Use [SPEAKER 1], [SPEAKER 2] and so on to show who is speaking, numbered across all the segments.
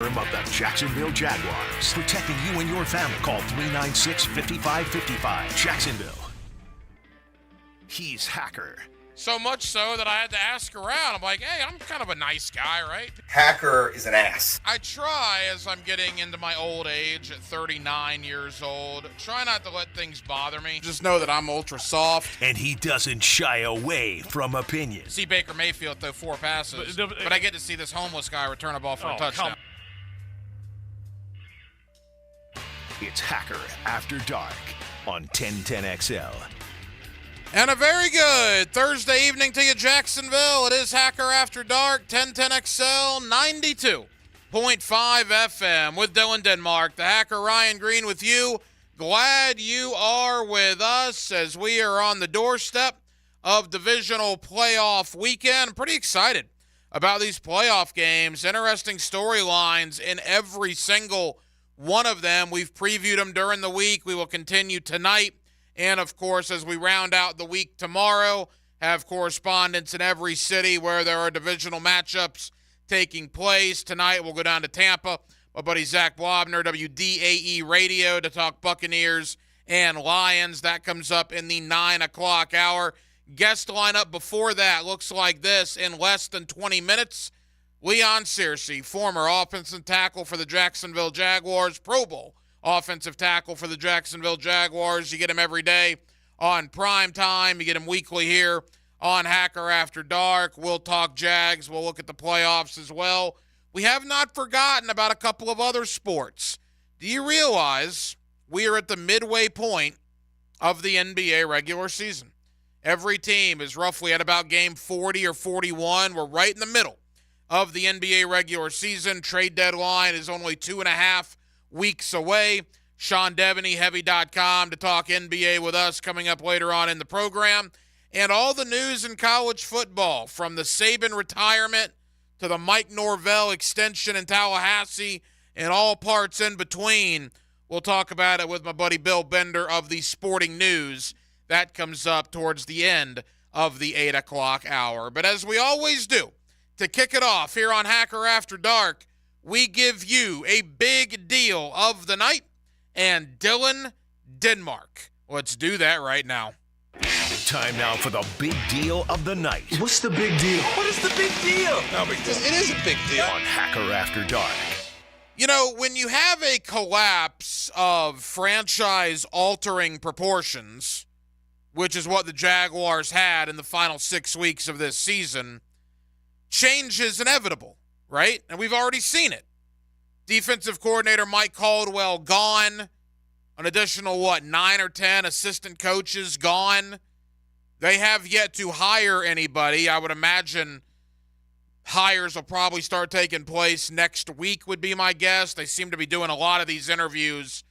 [SPEAKER 1] Of the Jacksonville Jaguars, protecting you and your family. Call 396-5555. Jacksonville. He's Hacker.
[SPEAKER 2] So much so that I had to ask around. I'm like, hey, I'm kind of a nice guy, right?
[SPEAKER 3] Hacker is an ass.
[SPEAKER 2] I try, as I'm getting into my old age at 39 years old, try not to let things bother me. Just know that I'm ultra soft.
[SPEAKER 1] And he doesn't shy away from opinions.
[SPEAKER 2] See Baker Mayfield throw 4 passes, but I get to see this homeless guy return a ball for a touchdown.
[SPEAKER 1] It's Hacker After Dark on 1010XL.
[SPEAKER 2] And a very good Thursday evening to you, Jacksonville. It is Hacker After Dark, 1010XL 92.5 FM with Dylan Denmark. The Hacker Ryan Green with you. Glad you are with us as we are on the doorstep of divisional playoff weekend. I'm pretty excited about these playoff games. Interesting storylines in every single one of them. We've previewed them during the week. We will continue tonight. And, of course, as we round out the week tomorrow, have correspondents in every city where there are divisional matchups taking place. Tonight we'll go down to Tampa. My buddy Zach Wabner, WDAE Radio, to talk Buccaneers and Lions. That comes up in the 9 o'clock hour. Guest lineup before that looks like this in less than 20 minutes. Leon Searcy, former offensive tackle for the Jacksonville Jaguars, Pro Bowl offensive tackle for the Jacksonville Jaguars. You get him every day on Prime Time. You get him weekly here on Hacker After Dark. We'll talk Jags. We'll look at the playoffs as well. We have not forgotten about a couple of other sports. Do you realize we are at the midway point of the NBA regular season? Every team is roughly at about game 40 or 41. We're right in the middle of the NBA regular season. Trade deadline is only 2.5 weeks away. Sean Devaney, Heavy.com, to talk NBA with us coming up later on in the program. And all the news in college football, from the Saban retirement to the Mike Norvell extension in Tallahassee and all parts in between. We'll talk about it with my buddy Bill Bender of the Sporting News. That comes up towards the end of the 8 o'clock hour. But as we always do, to kick it off here on Hacker After Dark, we give you a big deal of the night and Dylan Denmark. Let's do that right now.
[SPEAKER 1] Time now for the big deal of the night.
[SPEAKER 3] What's the big deal? What is the big deal?
[SPEAKER 2] No big deal. It is a big deal.
[SPEAKER 1] On Hacker After Dark.
[SPEAKER 2] You know, when you have a collapse of franchise-altering proportions, which is what the Jaguars had in the final 6 weeks of this season, change is inevitable, right? And we've already seen it. Defensive coordinator Mike Caldwell gone. An additional, 9 or 10 assistant coaches gone. They have yet to hire anybody. I would imagine hires will probably start taking place next week would be my guess. They seem to be doing a lot of these interviews.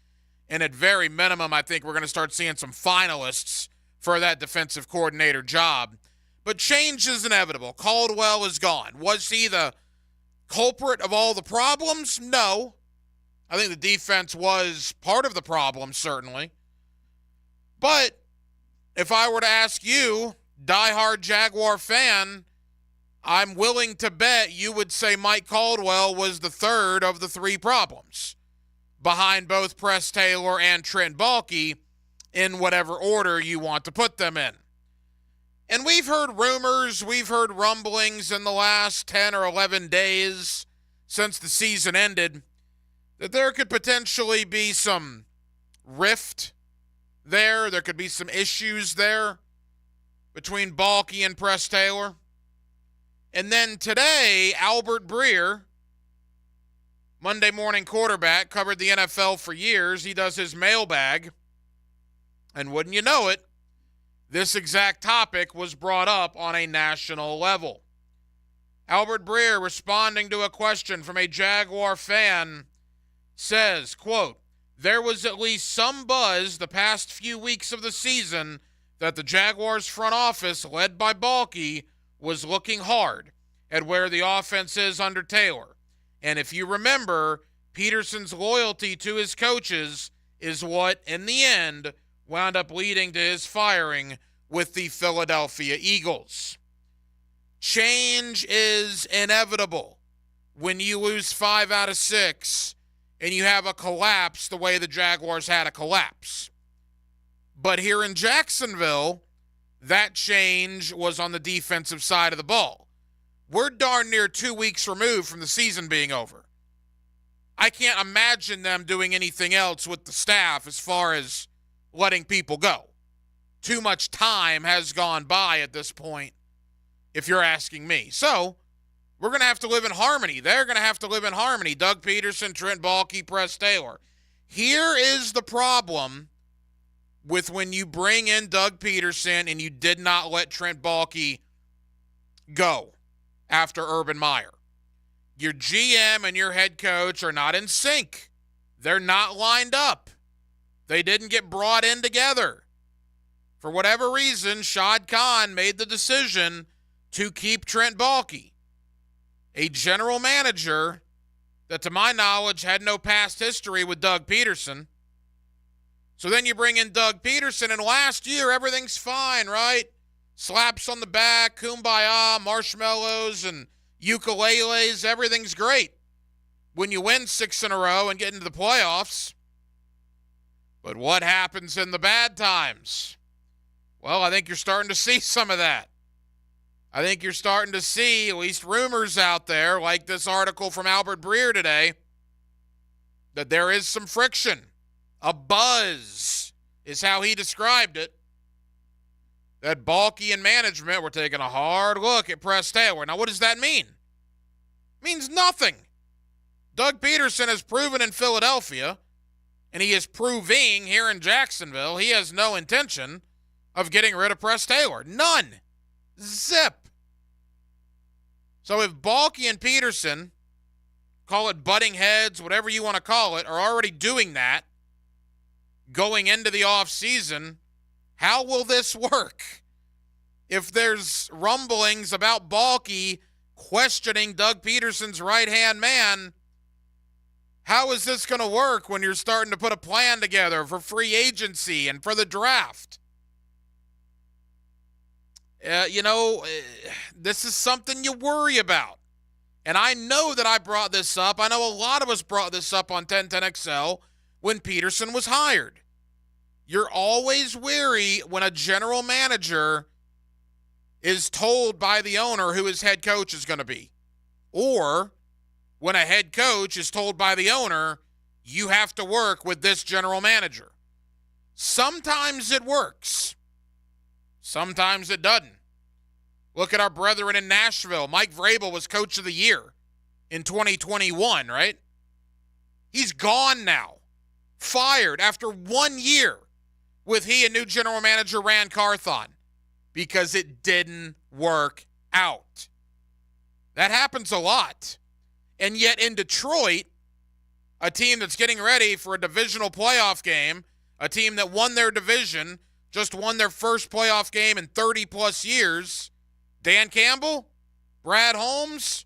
[SPEAKER 2] And at very minimum, I think we're going to start seeing some finalists for that defensive coordinator job. But change is inevitable. Caldwell is gone. Was he the culprit of all the problems? No. I think the defense was part of the problem, certainly. But if I were to ask you, diehard Jaguar fan, I'm willing to bet you would say Mike Caldwell was the third of the 3 problems, behind both Press Taylor and Trent Baalke, in whatever order you want to put them in. And we've heard rumors, we've heard rumblings in the last 10 or 11 days since the season ended that there could potentially be some rift there. There could be some issues there between Baalke and Press Taylor. And then today, Albert Breer, Monday morning quarterback, covered the NFL for years. He does his mailbag. And wouldn't you know it, this exact topic was brought up on a national level. Albert Breer, responding to a question from a Jaguar fan, says, quote, "There was at least some buzz the past few weeks of the season that the Jaguars front office, led by Baalke, was looking hard at where the offense is under Taylor. And if you remember, Peterson's loyalty to his coaches is what, in the end, wound up leading to his firing with the Philadelphia Eagles. Change is inevitable. when you lose 5 out of 6 and you have a collapse the way the Jaguars had a collapse. But here in Jacksonville, that change was on the defensive side of the ball. We're darn near 2 weeks removed from the season being over. I can't imagine them doing anything else with the staff as far as letting people go. Too much time has gone by at this point, if you're asking me. So, we're going to have to live in harmony. They're going to have to live in harmony. Doug Peterson, Trent Baalke, Press Taylor. Here is the problem with when you bring in Doug Peterson and you did not let Trent Baalke go after Urban Meyer. Your GM and your head coach are not in sync. They're not lined up. They didn't get brought in together. For whatever reason, Shad Khan made the decision to keep Trent Baalke, a general manager that, to my knowledge, had no past history with Doug Peterson. So then you bring in Doug Peterson, and last year everything's fine, right? Slaps on the back, kumbaya, marshmallows, and ukuleles, everything's great when you win 6 in a row and get into the playoffs. But what happens in the bad times? Well, I think you're starting to see some of that. I think you're starting to see at least rumors out there, like this article from Albert Breer today, that there is some friction. A buzz is how he described it. That Baalke and management were taking a hard look at Press Taylor. Now, what does that mean? It means nothing. Doug Peterson has proven in Philadelphia, and he is proving here in Jacksonville, he has no intention of getting rid of Press Taylor. None. Zip. So if Baalke and Peterson, call it butting heads, whatever you want to call it, are already doing that going into the offseason, how will this work? If there's rumblings about Baalke questioning Doug Peterson's right-hand man, how is this going to work when you're starting to put a plan together for free agency and for the draft? This is something you worry about. And I know that I brought this up. I know a lot of us brought this up on 1010XL when Peterson was hired. You're always wary when a general manager is told by the owner who his head coach is going to be. Or when a head coach is told by the owner, you have to work with this general manager. Sometimes it works. Sometimes it doesn't. Look at our brethren in Nashville. Mike Vrabel was coach of the year in 2021, right? He's gone now. Fired after 1 year with he and new general manager Ran Carthon because it didn't work out. That happens a lot. And yet in Detroit, a team that's getting ready for a divisional playoff game, a team that won their division, just won their first playoff game in 30-plus years, Dan Campbell, Brad Holmes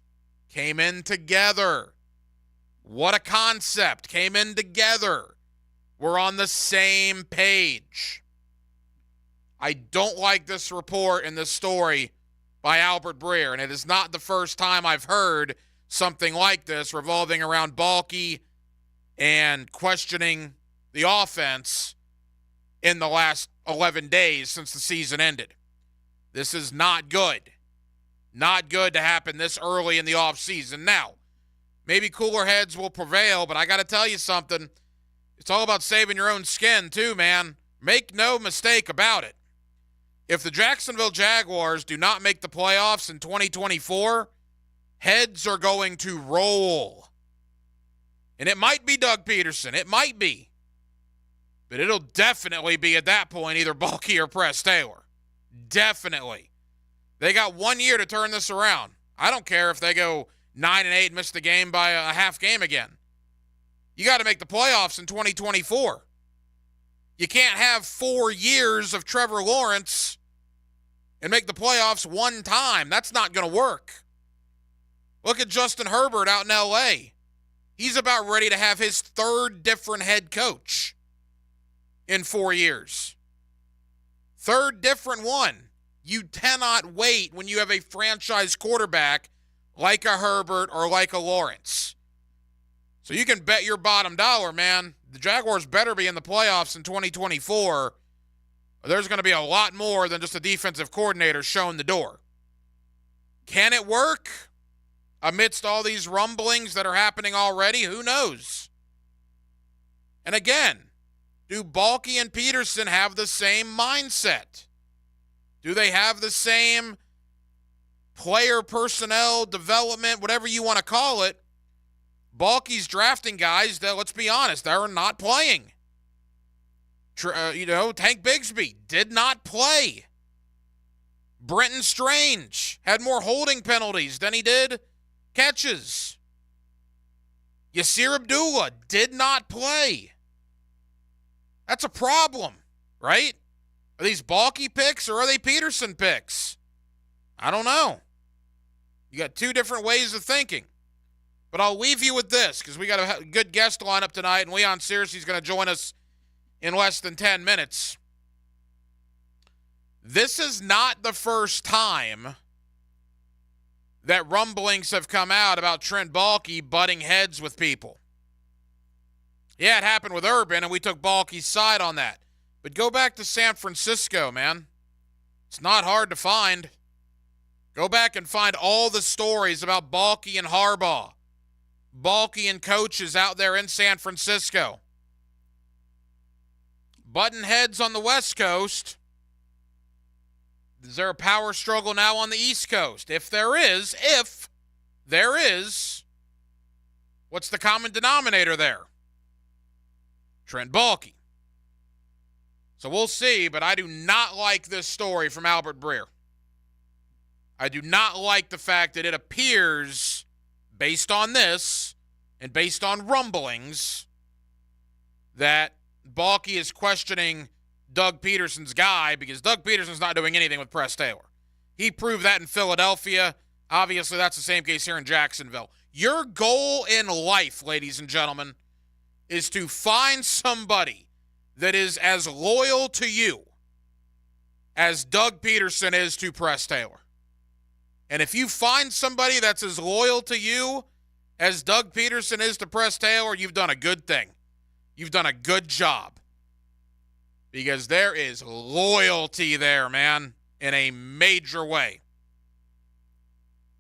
[SPEAKER 2] came in together. What a concept. Came in together. We're on the same page. I don't like this report and this story by Albert Breer, and it is not the first time I've heard something like this revolving around Baalke and questioning the offense in the last 11 days since the season ended. This is not good. Not good to happen this early in the offseason. Now, maybe cooler heads will prevail, but I got to tell you something. It's all about saving your own skin too, man. Make no mistake about it. If the Jacksonville Jaguars do not make the playoffs in 2024, heads are going to roll. And it might be Doug Peterson. It might be. But it'll definitely be at that point either Baalke or Press Taylor. Definitely. They got 1 year to turn this around. I don't care if they go 9-8 and miss the game by a half game again. You got to make the playoffs in 2024. You can't have 4 years of Trevor Lawrence and make the playoffs one time. That's not going to work. Look at Justin Herbert out in L.A. He's about ready to have his third different head coach in 4 years. Third different one. You cannot wait when you have a franchise quarterback like a Herbert, or like a Lawrence. So you can bet your bottom dollar, man, the Jaguars better be in the playoffs in 2024. There's going to be a lot more than just a defensive coordinator showing the door. Can it work amidst all these rumblings that are happening already? Who knows? And again, do Balky and Peterson have the same mindset? Do they have the same player personnel development, whatever you want to call it? Balky's drafting guys that, let's be honest, they're not playing. Tank Bigsby did not play. Brenton Strange had more holding penalties than he did catches. Yasir Abdullah did not play. That's a problem, right? Are these Balky picks or are they Peterson picks? I don't know. You got two different ways of thinking. But I'll leave you with this because we got a good guest lineup tonight, and Leon Searcy's going to join us in less than 10 minutes. This is not the first time that rumblings have come out about Trent Baalke butting heads with people. Yeah, it happened with Urban, and we took Baalke's side on that. But go back to San Francisco, man. It's not hard to find. Go back and find all the stories about Baalke and Harbaugh. Baalke and coaches out there in San Francisco. Button heads on the West Coast. Is there a power struggle now on the East Coast? If there is, what's the common denominator there? Trent Baalke. So we'll see, but I do not like this story from Albert Breer. I do not like the fact that it appears, based on this and based on rumblings, that Baalke is questioning Doug Peterson's guy because Doug Peterson's not doing anything with Press Taylor. He proved that in Philadelphia. Obviously, that's the same case here in Jacksonville. Your goal in life, ladies and gentlemen, is to find somebody that is as loyal to you as Doug Peterson is to Press Taylor. And if you find somebody that's as loyal to you as Doug Peterson is to Press Taylor, you've done a good thing. You've done a good job. Because there is loyalty there, man, in a major way.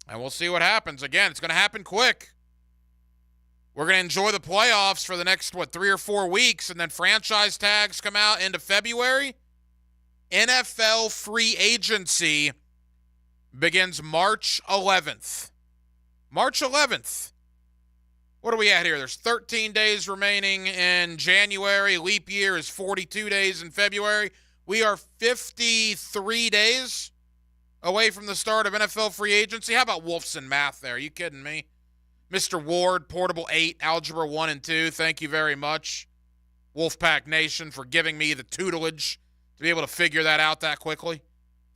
[SPEAKER 2] And we'll see what happens. Again, it's going to happen quick. We're going to enjoy the playoffs for the next, 3 or 4 weeks, and then franchise tags come out into February. NFL free agency begins March 11th. March 11th. What are we at here? There's 13 days remaining in January. Leap year is 42 days in February. We are 53 days away from the start of NFL free agency. How about Wolfson math there? Are you kidding me? Mr. Ward, Portable 8, Algebra 1 and 2, thank you very much. Wolfpack Nation for giving me the tutelage to be able to figure that out that quickly.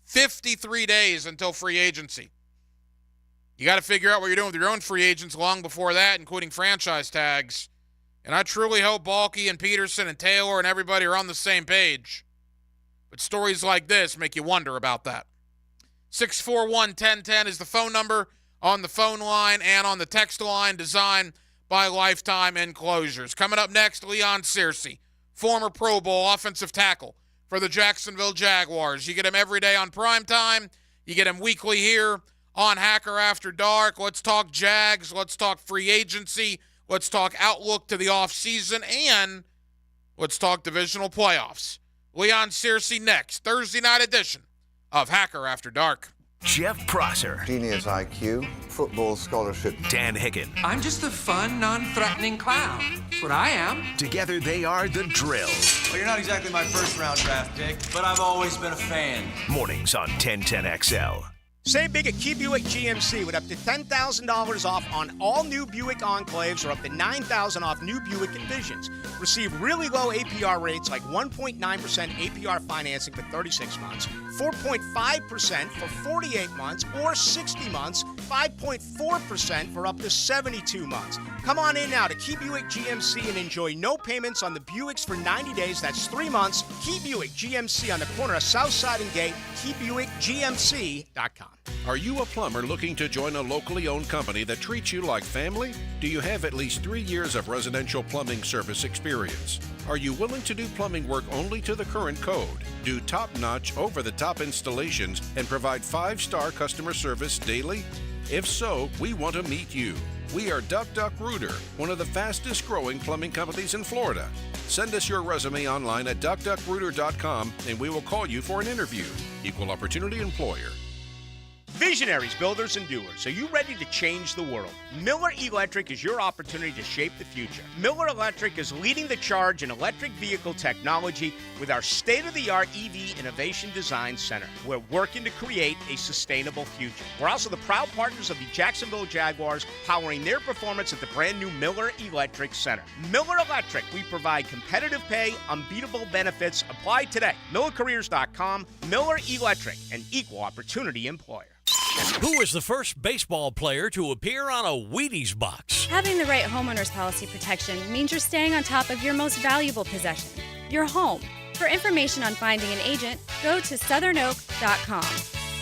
[SPEAKER 2] 53 days until free agency. You got to figure out what you're doing with your own free agents long before that, including franchise tags. And I truly hope Baalke and Peterson and Taylor and everybody are on the same page. But stories like this make you wonder about that. 641-1010 is the phone number on the phone line and on the text line, designed by Lifetime Enclosures. Coming up next, Leon Searcy, former Pro Bowl offensive tackle for the Jacksonville Jaguars. You get him every day on primetime. You get him weekly here on Hacker After Dark. Let's talk Jags. Let's talk free agency. Let's talk outlook to the offseason. And let's talk divisional playoffs. Leon Searcy next, Thursday night edition of Hacker After Dark.
[SPEAKER 1] Jeff Prosser.
[SPEAKER 4] Genius IQ, football scholarship.
[SPEAKER 1] Dan Hicken.
[SPEAKER 5] I'm just a fun, non-threatening clown. That's what I am.
[SPEAKER 1] Together they are The Drill.
[SPEAKER 3] Well, you're not exactly my first-round draft pick, but I've always been a fan.
[SPEAKER 1] Mornings on 1010XL.
[SPEAKER 6] Save big at Key Buick GMC with up to $10,000 off on all new Buick Enclaves or up to $9,000 off new Buick Envisions. Receive really low APR rates like 1.9% APR financing for 36 months, 4.5% for 48 months, or 60 months, 5.4% for up to 72 months. Come on in now to Key Buick GMC and enjoy no payments on the Buicks for 90 days. That's 3 months. Key Buick GMC on the corner of South Side and Gate, KeyBuickGMC.com.
[SPEAKER 7] Are you a plumber looking to join a locally owned company that treats you like family? Do you have at least 3 years of residential plumbing service experience? Are you willing to do plumbing work only to the current code, do top-notch, over-the-top installations, and provide 5-star customer service daily? If so, we want to meet you. We are Duck Duck Rooter, one of the fastest growing plumbing companies in Florida. Send us your resume online at duckduckrooter.com and we will call you for an interview. Equal opportunity employer.
[SPEAKER 6] Visionaries, builders, and doers, are you ready to change the world? Miller Electric is your opportunity to shape the future. Miller Electric is leading the charge in electric vehicle technology with our state-of-the-art EV Innovation Design Center. We're working to create a sustainable future. We're also the proud partners of the Jacksonville Jaguars, powering their performance at the brand new Miller Electric Center. Miller Electric, we provide competitive pay, unbeatable benefits. Apply today. MillerCareers.com. Miller Electric, an equal opportunity employer.
[SPEAKER 8] Who was the first baseball player to appear on a Wheaties box?
[SPEAKER 9] Having the right homeowner's policy protection means you're staying on top of your most valuable possession, your home. For information on finding an agent, go to southernoak.com.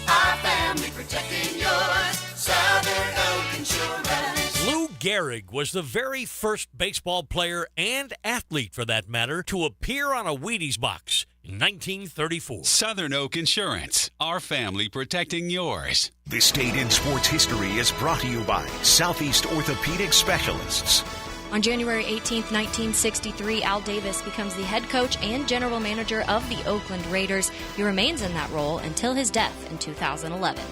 [SPEAKER 10] Our family protecting yours, Southern Oak Insurance.
[SPEAKER 8] Lou Gehrig was the very first baseball player and athlete, for that matter, to appear on a Wheaties box in 1934.
[SPEAKER 11] Southern Oak Insurance, our family protecting yours.
[SPEAKER 1] This Date in Sports History is brought to you by Southeast Orthopedic Specialists.
[SPEAKER 12] On January 18, 1963, Al Davis becomes the head coach and general manager of the Oakland Raiders. He remains in that role until his death in 2011.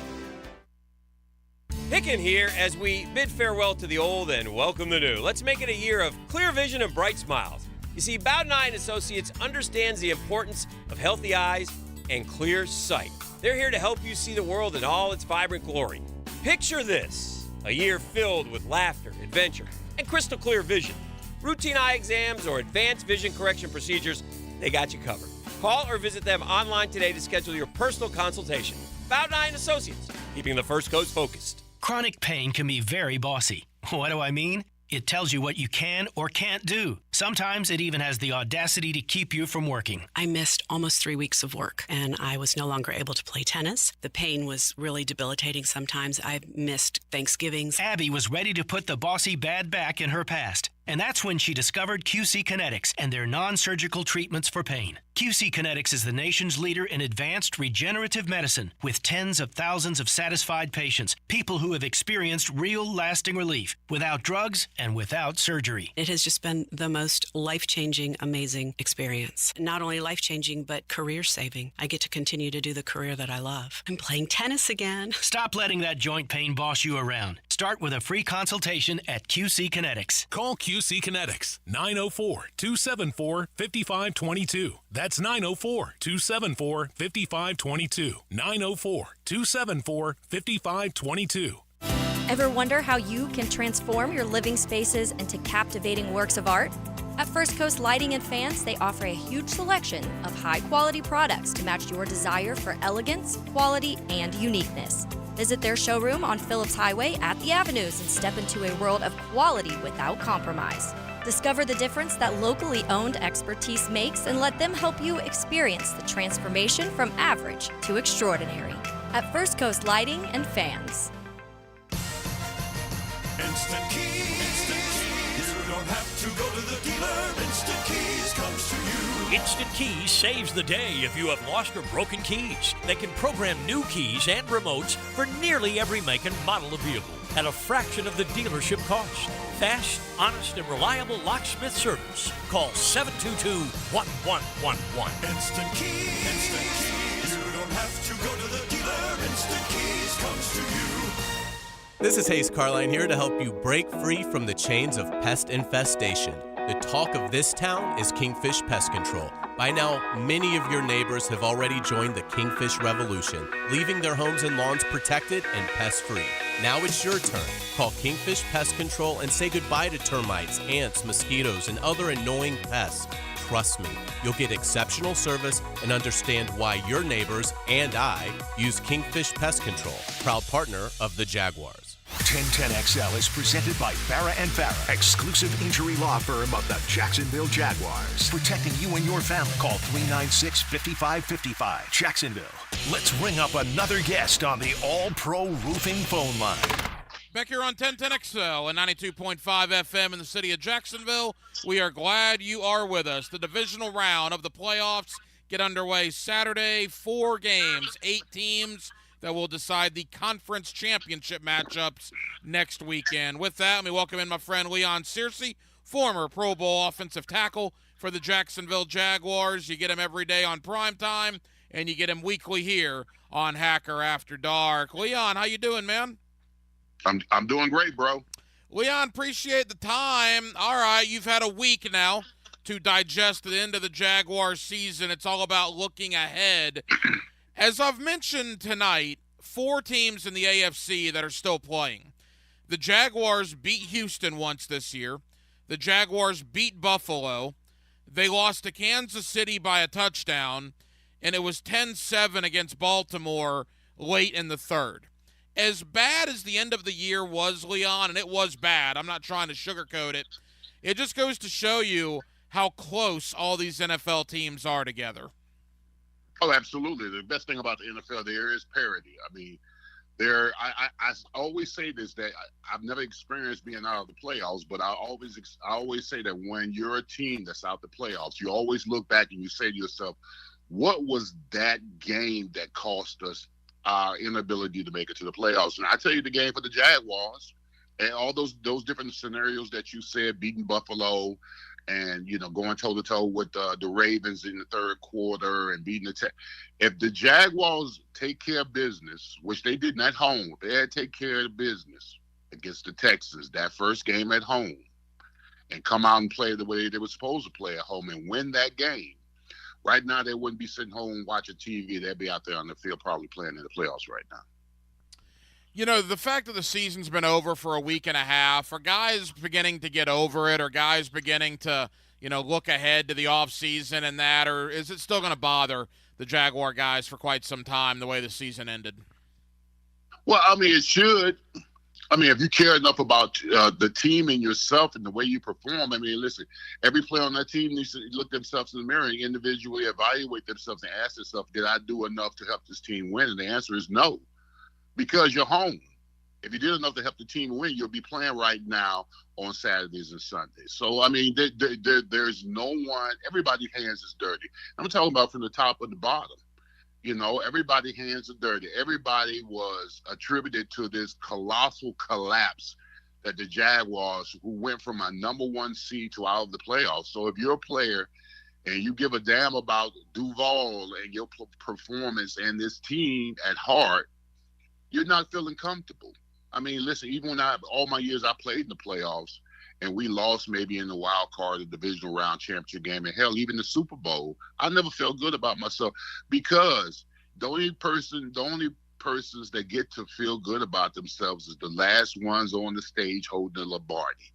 [SPEAKER 13] Hicken here as we bid farewell to the old and welcome the new. Let's make it a year of clear vision and bright smiles. You see, Bowden Eye & Associates understands the importance of healthy eyes and clear sight. They're here to help you see the world in all its vibrant glory. Picture this, a year filled with laughter, adventure, and crystal clear vision. Routine eye exams or advanced vision correction procedures, they got you covered. Call or visit them online today to schedule your personal consultation. Bowden Eye & Associates, keeping the First Coast focused.
[SPEAKER 14] Chronic pain can be very bossy. What do I mean? It tells you what you can or can't do. Sometimes it even has the audacity to keep you from working.
[SPEAKER 15] I missed almost 3 weeks of work, and I was no longer able to play tennis. The pain was really debilitating sometimes. I missed Thanksgivings.
[SPEAKER 14] Abby was ready to put the bossy bad back in her past. And that's when she discovered QC Kinetics and their non-surgical treatments for pain. QC Kinetics is the nation's leader in advanced regenerative medicine with tens of thousands of satisfied patients, people who have experienced real lasting relief without drugs and without surgery.
[SPEAKER 15] It has just been the most life-changing, amazing experience. Not only life-changing, but career-saving. I get to continue to do the career that I love. I'm playing tennis again.
[SPEAKER 14] Stop letting that joint pain boss you around. Start with a free consultation at QC Kinetics.
[SPEAKER 16] Call QC Kinetics, 904-274-5522. That's 904-274-5522. 904-274-5522.
[SPEAKER 12] Ever wonder how you can transform your living spaces into captivating works of art? At First Coast Lighting and Fans, they offer a huge selection of high-quality products to match your desire for elegance, quality, and uniqueness. Visit their showroom on Phillips Highway at the Avenues and step into a world of quality without compromise. Discover the difference that locally owned expertise makes and let them help you experience the transformation from average to extraordinary at First Coast Lighting and Fans.
[SPEAKER 10] Instant Keys. You don't have to go to the dealer. Instant Keys comes to you.
[SPEAKER 8] Instant Keys saves the day if you have lost or broken keys. They can program new keys and remotes for nearly every make and model of vehicle at a fraction of the dealership cost. Fast, honest, and reliable locksmith service. Call 722-1111.
[SPEAKER 10] Instant Keys. Instant Keys. You don't have to go to the dealer. Instant Keys comes to you.
[SPEAKER 17] This is Hayes Carline here to help you break free from the chains of pest infestation. The talk of this town is Kingfish Pest Control. By now, many of your neighbors have already joined the Kingfish Revolution, leaving their homes and lawns protected and pest-free. Now it's your turn. Call Kingfish Pest Control and say goodbye to termites, ants, mosquitoes, and other annoying pests. Trust me, you'll get exceptional service and understand why your neighbors and I use Kingfish Pest Control, proud partner of the Jaguars.
[SPEAKER 1] 1010XL is presented by Farah and Farah, exclusive injury law firm of the Jacksonville Jaguars. Protecting you and your family. Call 396-5555. Jacksonville. Let's ring up another guest on the All-Pro Roofing phone line.
[SPEAKER 2] Back here on 1010XL and 92.5 FM in the city of Jacksonville. We are glad you are with us. The divisional round of the playoffs get underway Saturday. 4 games, 8 teams that will decide the conference championship matchups next weekend. With that, let me welcome in my friend Leon Searcy, former Pro Bowl offensive tackle for the Jacksonville Jaguars. You get him every day on primetime, and you get him weekly here on Hacker After Dark. Leon, how you doing, man?
[SPEAKER 18] I'm doing great, bro.
[SPEAKER 2] Leon, appreciate the time. All right, you've had a week now to digest the end of the Jaguars season. It's all about looking ahead. As I've mentioned tonight, 4 teams in the AFC that are still playing. The Jaguars beat Houston once this year. The Jaguars beat Buffalo. They lost to Kansas City by a touchdown, and it was 10-7 against Baltimore late in the third. As bad as the end of the year was, Leon, and it was bad, I'm not trying to sugarcoat it, it just goes to show you how close all these NFL teams are together.
[SPEAKER 18] Oh, absolutely. The best thing about the NFL there is parity. I mean, I always say this, that I've never experienced being out of the playoffs, but I always say that when you're a team that's out the playoffs, you always look back and you say to yourself, what was that game that cost us our inability to make it to the playoffs? And I tell you, the game for the Jaguars and all those different scenarios that you said, beating Buffalo and, going toe-to-toe with the Ravens in the third quarter and beating if the Jaguars take care of business, which they didn't at home, if they had to take care of the business against the Texans, that first game at home, and come out and play the way they were supposed to play at home and win that game, right now they wouldn't be sitting home watching TV. They'd be out there on the field probably playing in the playoffs right now.
[SPEAKER 2] The fact that the season's been over for a week and a half, are guys beginning to get over it? Are guys beginning to, look ahead to the offseason and that? Or is it still going to bother the Jaguar guys for quite some time the way the season ended?
[SPEAKER 18] Well, I mean, it should. I mean, if you care enough about the team and yourself and the way you perform, I mean, listen, every player on that team needs to look themselves in the mirror and individually evaluate themselves and ask themselves, did I do enough to help this team win? And the answer is no. Because you're home. If you did enough to help the team win, you'll be playing right now on Saturdays and Sundays. So, I mean, there's no one, everybody's hands is dirty. I'm talking about from the top and the bottom. Everybody's hands are dirty. Everybody was attributed to this colossal collapse that the Jaguars, who went from a number 1 seed to out of the playoffs. So if you're a player and you give a damn about Duval and your performance and this team at heart, you're not feeling comfortable. I mean, listen, even when all my years I played in the playoffs and we lost maybe in the wild card, the divisional round championship game, and hell, even the Super Bowl, I never felt good about myself because the only persons that get to feel good about themselves is the last ones on the stage holding the Lombardi.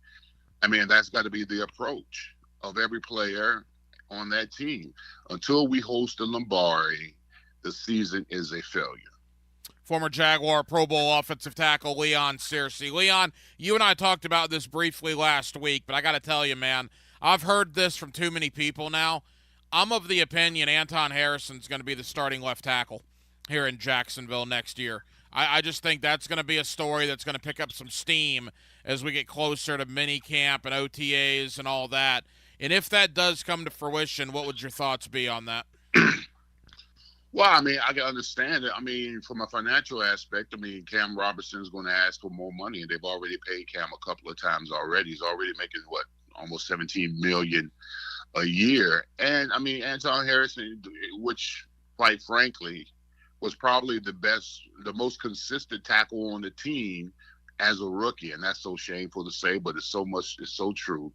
[SPEAKER 18] I mean, that's got to be the approach of every player on that team. Until we host the Lombardi, the season is a failure.
[SPEAKER 2] Former Jaguar Pro Bowl offensive tackle Leon Searcy. Leon, you and I talked about this briefly last week, but I got to tell you, man, I've heard this from too many people now. I'm of the opinion Anton Harrison's going to be the starting left tackle here in Jacksonville next year. I just think that's going to be a story that's going to pick up some steam as we get closer to mini camp and OTAs and all that. And if that does come to fruition, what would your thoughts be on that?
[SPEAKER 18] Well, I mean, I can understand it. I mean, from a financial aspect, I mean, Cam Robinson's going to ask for more money, and they've already paid Cam a couple of times already. He's already making, almost $17 million a year. And, I mean, Anton Harrison, which, quite frankly, was probably the most consistent tackle on the team as a rookie. And that's so shameful to say, but it's so true.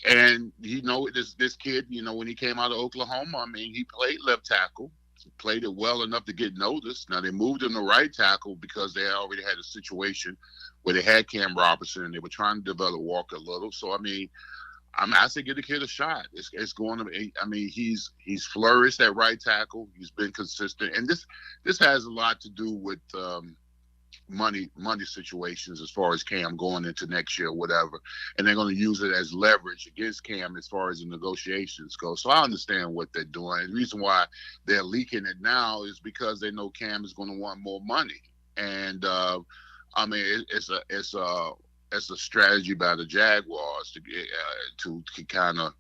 [SPEAKER 18] And, this kid, when he came out of Oklahoma, I mean, he played left tackle. Played it well enough to get noticed. Now they moved him to right tackle because they already had a situation where they had Cam Robinson and they were trying to develop Walker a little. So I say give the kid a shot. It's going to be. I mean, he's flourished at right tackle. He's been consistent, and this has a lot to do with money situations as far as Cam going into next year or whatever, and they're going to use it as leverage against Cam as far as the negotiations go. So I understand what they're doing. The reason why they're leaking it now is because they know Cam is going to want more money, and I mean it's a strategy by the Jaguars to kind of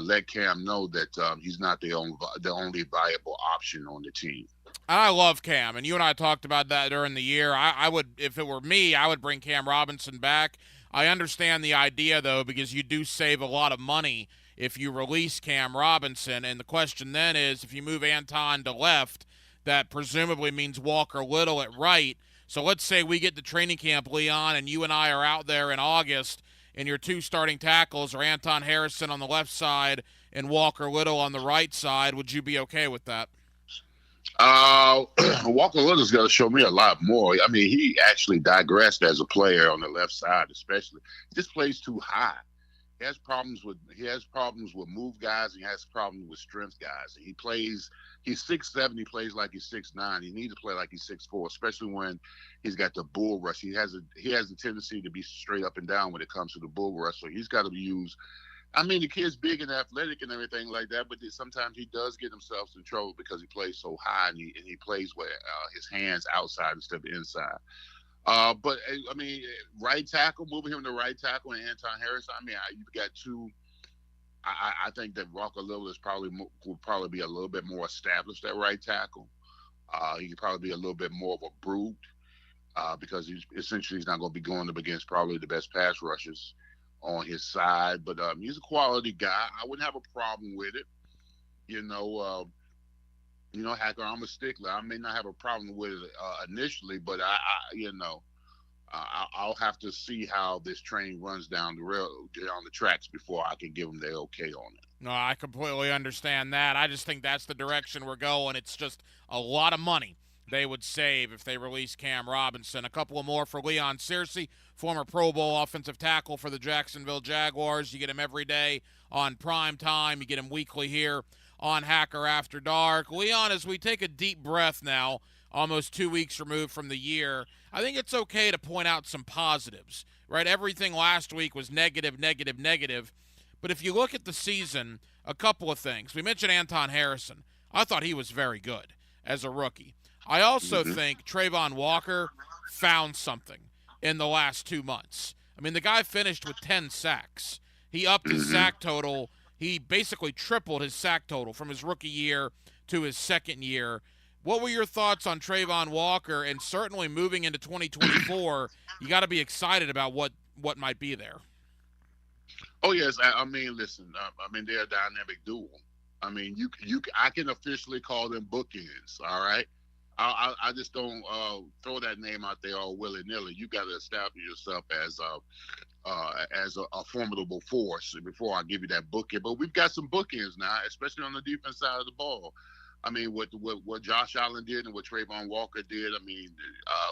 [SPEAKER 18] let Cam know that he's not the only viable option on the team.
[SPEAKER 2] I love Cam, and you and I talked about that during the year. I would, if it were me, I would bring Cam Robinson back. I understand the idea, though, because you do save a lot of money if you release Cam Robinson, and the question then is, if you move Anton to left, that presumably means Walker Little at right. So let's say we get to training camp, Leon, and you and I are out there in August, and your two starting tackles are Anton Harrison on the left side and Walker Little on the right side. Would you be okay with that?
[SPEAKER 18] Walker Little's got to show me a lot more. I mean, he actually digressed as a player on the left side, especially. He just plays too high. He has problems with move guys. And he has problems with strength guys. He's 6'7". He plays like he's 6'9". He needs to play like he's 6'4", especially when he's got the bull rush. He has a tendency to be straight up and down when it comes to the bull rush. So he's got to be used. I mean, the kid's big and athletic and everything like that, but sometimes he does get himself in trouble because he plays so high and he plays with his hands outside instead of inside. But I mean, right tackle, moving him to right tackle and Anton Harris. I mean, you've got two. I think that Walker Little will probably be a little bit more established at right tackle. He could probably be a little bit more of a brute because he's not going to be going up against probably the best pass rushers on his side. But he's a quality guy. I wouldn't have a problem with it. Hacker, I'm a stickler. I may not have a problem with it initially, but I'll have to see how this train runs down the tracks before I can give them the okay on it.
[SPEAKER 2] No, I completely understand that. I just think that's the direction we're going. It's just a lot of money they would save if they release Cam Robinson. A couple of more for Leon Searcy, former Pro Bowl offensive tackle for the Jacksonville Jaguars. You get him every day on prime time. You get him weekly here on Hacker After Dark. Leon, as we take a deep breath now, almost 2 weeks removed from the year, I think it's okay to point out some positives, right? Everything last week was negative. But if you look at the season, a couple of things. We mentioned Anton Harrison. I thought he was very good as a rookie. I also think Trayvon Walker found something in the last 2 months. I mean, the guy finished with 10 sacks. He upped his sack total. He basically tripled his sack total from his rookie year to his second year. What were your thoughts on Trayvon Walker? And certainly moving into 2024, you got to be excited about what might be there.
[SPEAKER 18] Oh, yes. I mean, listen, they're a dynamic duo. I mean, I can officially call them bookends, all right? I just don't throw that name out there all willy-nilly. You got to establish yourself as a formidable force before I give you that bookend. But we've got some bookends now, especially on the defense side of the ball. I mean, what Josh Allen did and what Trayvon Walker did, I mean,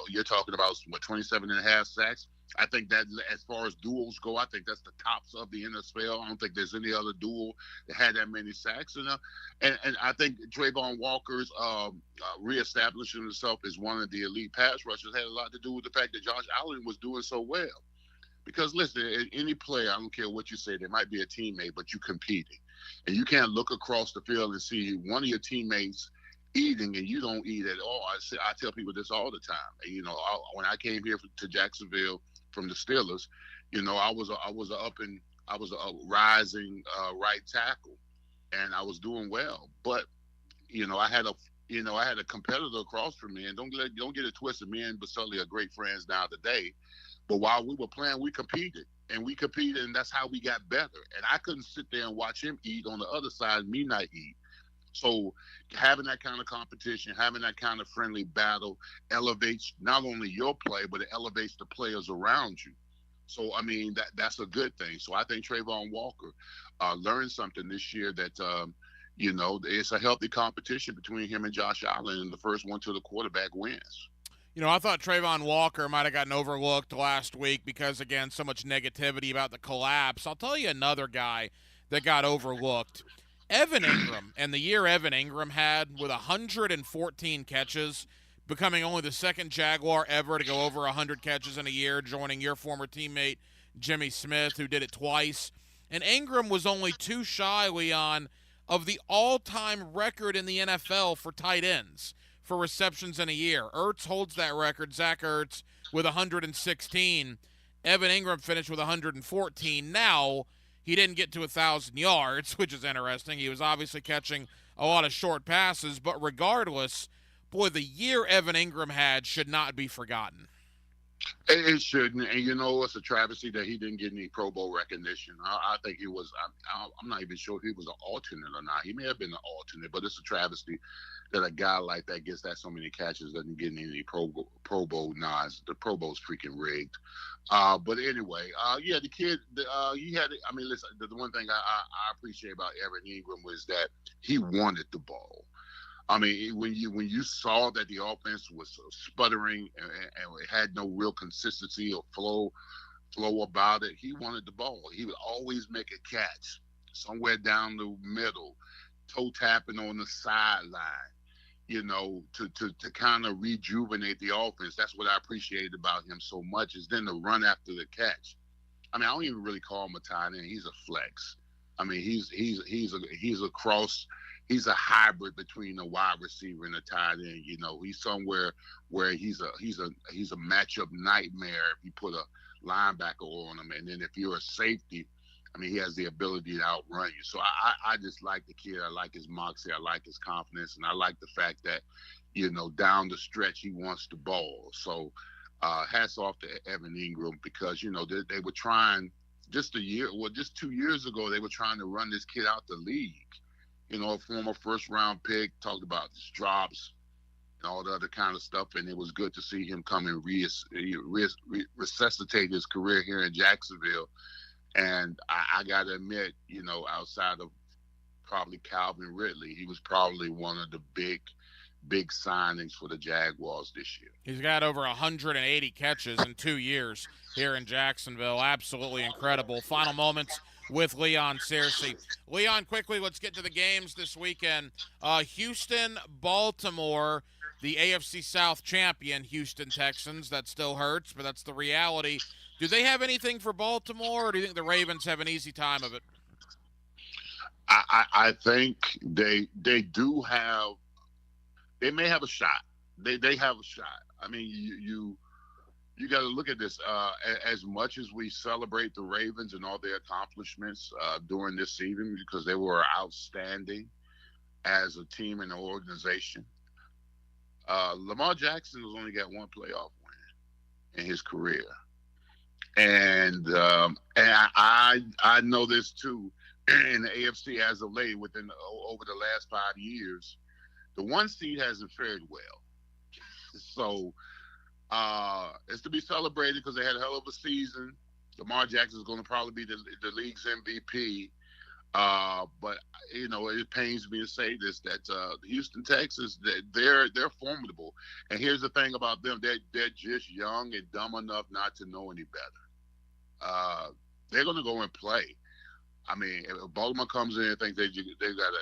[SPEAKER 18] you're talking about, 27 and a half sacks? I think that as far as duels go, I think that's the tops of the NFL. I don't think there's any other duel that had that many sacks. And I think Trayvon Walker's reestablishing himself as one of the elite pass rushers had a lot to do with the fact that Josh Allen was doing so well. Because, listen, any player, I don't care what you say, there might be a teammate, but you're competing. And you can't look across the field and see one of your teammates eating and you don't eat at all. I tell people this all the time. And, when I came here to Jacksonville from the Steelers, I was a rising right tackle, and I was doing well. But I had a competitor across from me, and don't get it twisted. Me and Baselli are great friends now today. But while we were playing, we competed, and that's how we got better. And I couldn't sit there and watch him eat on the other side, me not eat. So having that kind of competition, having that kind of friendly battle elevates not only your play, but it elevates the players around you. So, I mean, that's a good thing. So I think Trayvon Walker learned something this year that, it's a healthy competition between him and Josh Allen, and the first one to the quarterback wins.
[SPEAKER 2] I thought Trayvon Walker might have gotten overlooked last week because, again, so much negativity about the collapse. I'll tell you another guy that got overlooked. Evan Ingram, and the year Evan Ingram had with 114 catches, becoming only the second Jaguar ever to go over 100 catches in a year, joining your former teammate Jimmy Smith, who did it twice. And Ingram was only 2 shy, Leon, of the all-time record in the NFL for tight ends for receptions in a year. Ertz holds that record, Zach Ertz, with 116. Evan Ingram finished with 114. Now, he didn't get to 1,000 yards, which is interesting. He was obviously catching a lot of short passes, but regardless, boy, the year Evan Ingram had should not be forgotten.
[SPEAKER 18] It shouldn't, and it's a travesty that he didn't get any Pro Bowl recognition. I think he was. I'm not even sure if he was an alternate or not. He may have been an alternate, but it's a travesty that a guy like that gets that so many catches doesn't get any Pro Bowl nods. The Pro Bowl's freaking rigged. But anyway, yeah, the kid, he had. I mean, listen, the one thing I appreciate about Evan Ingram was that he wanted the ball. I mean, when you saw that the offense was sputtering and it had no real consistency or flow about it, he wanted the ball. He would always make a catch somewhere down the middle, toe tapping on the sideline, to kind of rejuvenate the offense. That's what I appreciated about him so much, is then the run after the catch. I mean, I don't even really call him a tight end. He's a flex. I mean, he's a cross. He's a hybrid between a wide receiver and a tight end. He's somewhere where he's a matchup nightmare if you put a linebacker on him, and then if you're a safety, I mean, he has the ability to outrun you. So I just like the kid. I like his moxie. I like his confidence, and I like the fact that down the stretch he wants the ball. So hats off to Evan Ingram, because they were trying just 2 years ago, they were trying to run this kid out the league. A former first-round pick, talked about his drops and all the other kind of stuff, and it was good to see him come and resuscitate his career here in Jacksonville. And I got to admit, outside of probably Calvin Ridley, he was probably one of the big signings for the Jaguars this year.
[SPEAKER 2] He's got over 180 catches in 2 years here in Jacksonville. Absolutely incredible. Final moments with Leon Searcy. Leon, quickly, let's get to the games this weekend. Houston, Baltimore, the AFC South champion, Houston Texans. That still hurts, but that's the reality. Do they have anything for Baltimore, or do you think the Ravens have an easy time of it?
[SPEAKER 18] I think they do have. They may have a shot. They have a shot. I mean, you got to look at this. As much as we celebrate the Ravens and all their accomplishments during this season, because they were outstanding as a team and an organization, Lamar Jackson has only got one playoff win in his career, and I know this too. In the AFC as of late, over the last 5 years, the 1 seed hasn't fared well. So it's to be celebrated because they had a hell of a season. Lamar Jackson is going to probably be the league's MVP. But it pains me to say this, that the Houston Texans, they're formidable. And here's the thing about them: they're just young and dumb enough not to know any better. They're going to go and play. I mean, if Baltimore comes in and thinks they got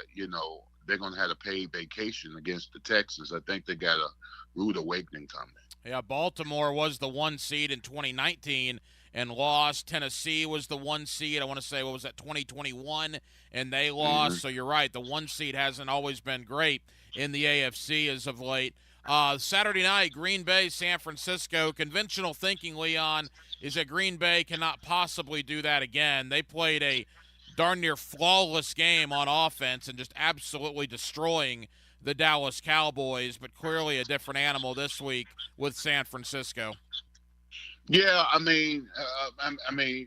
[SPEAKER 18] they're going to have a paid vacation against the Texans, I think they got a rude awakening coming.
[SPEAKER 2] Yeah, Baltimore was the 1 seed in 2019 and lost. Tennessee was the 1 seed, I want to say, 2021, and they lost. Mm-hmm. So you're right, the 1 seed hasn't always been great in the AFC as of late. Saturday night, Green Bay, San Francisco. Conventional thinking, Leon, is that Green Bay cannot possibly do that again. They played a darn near flawless game on offense and just absolutely destroying the Dallas Cowboys, but clearly a different animal this week with San Francisco.
[SPEAKER 18] Yeah, I mean,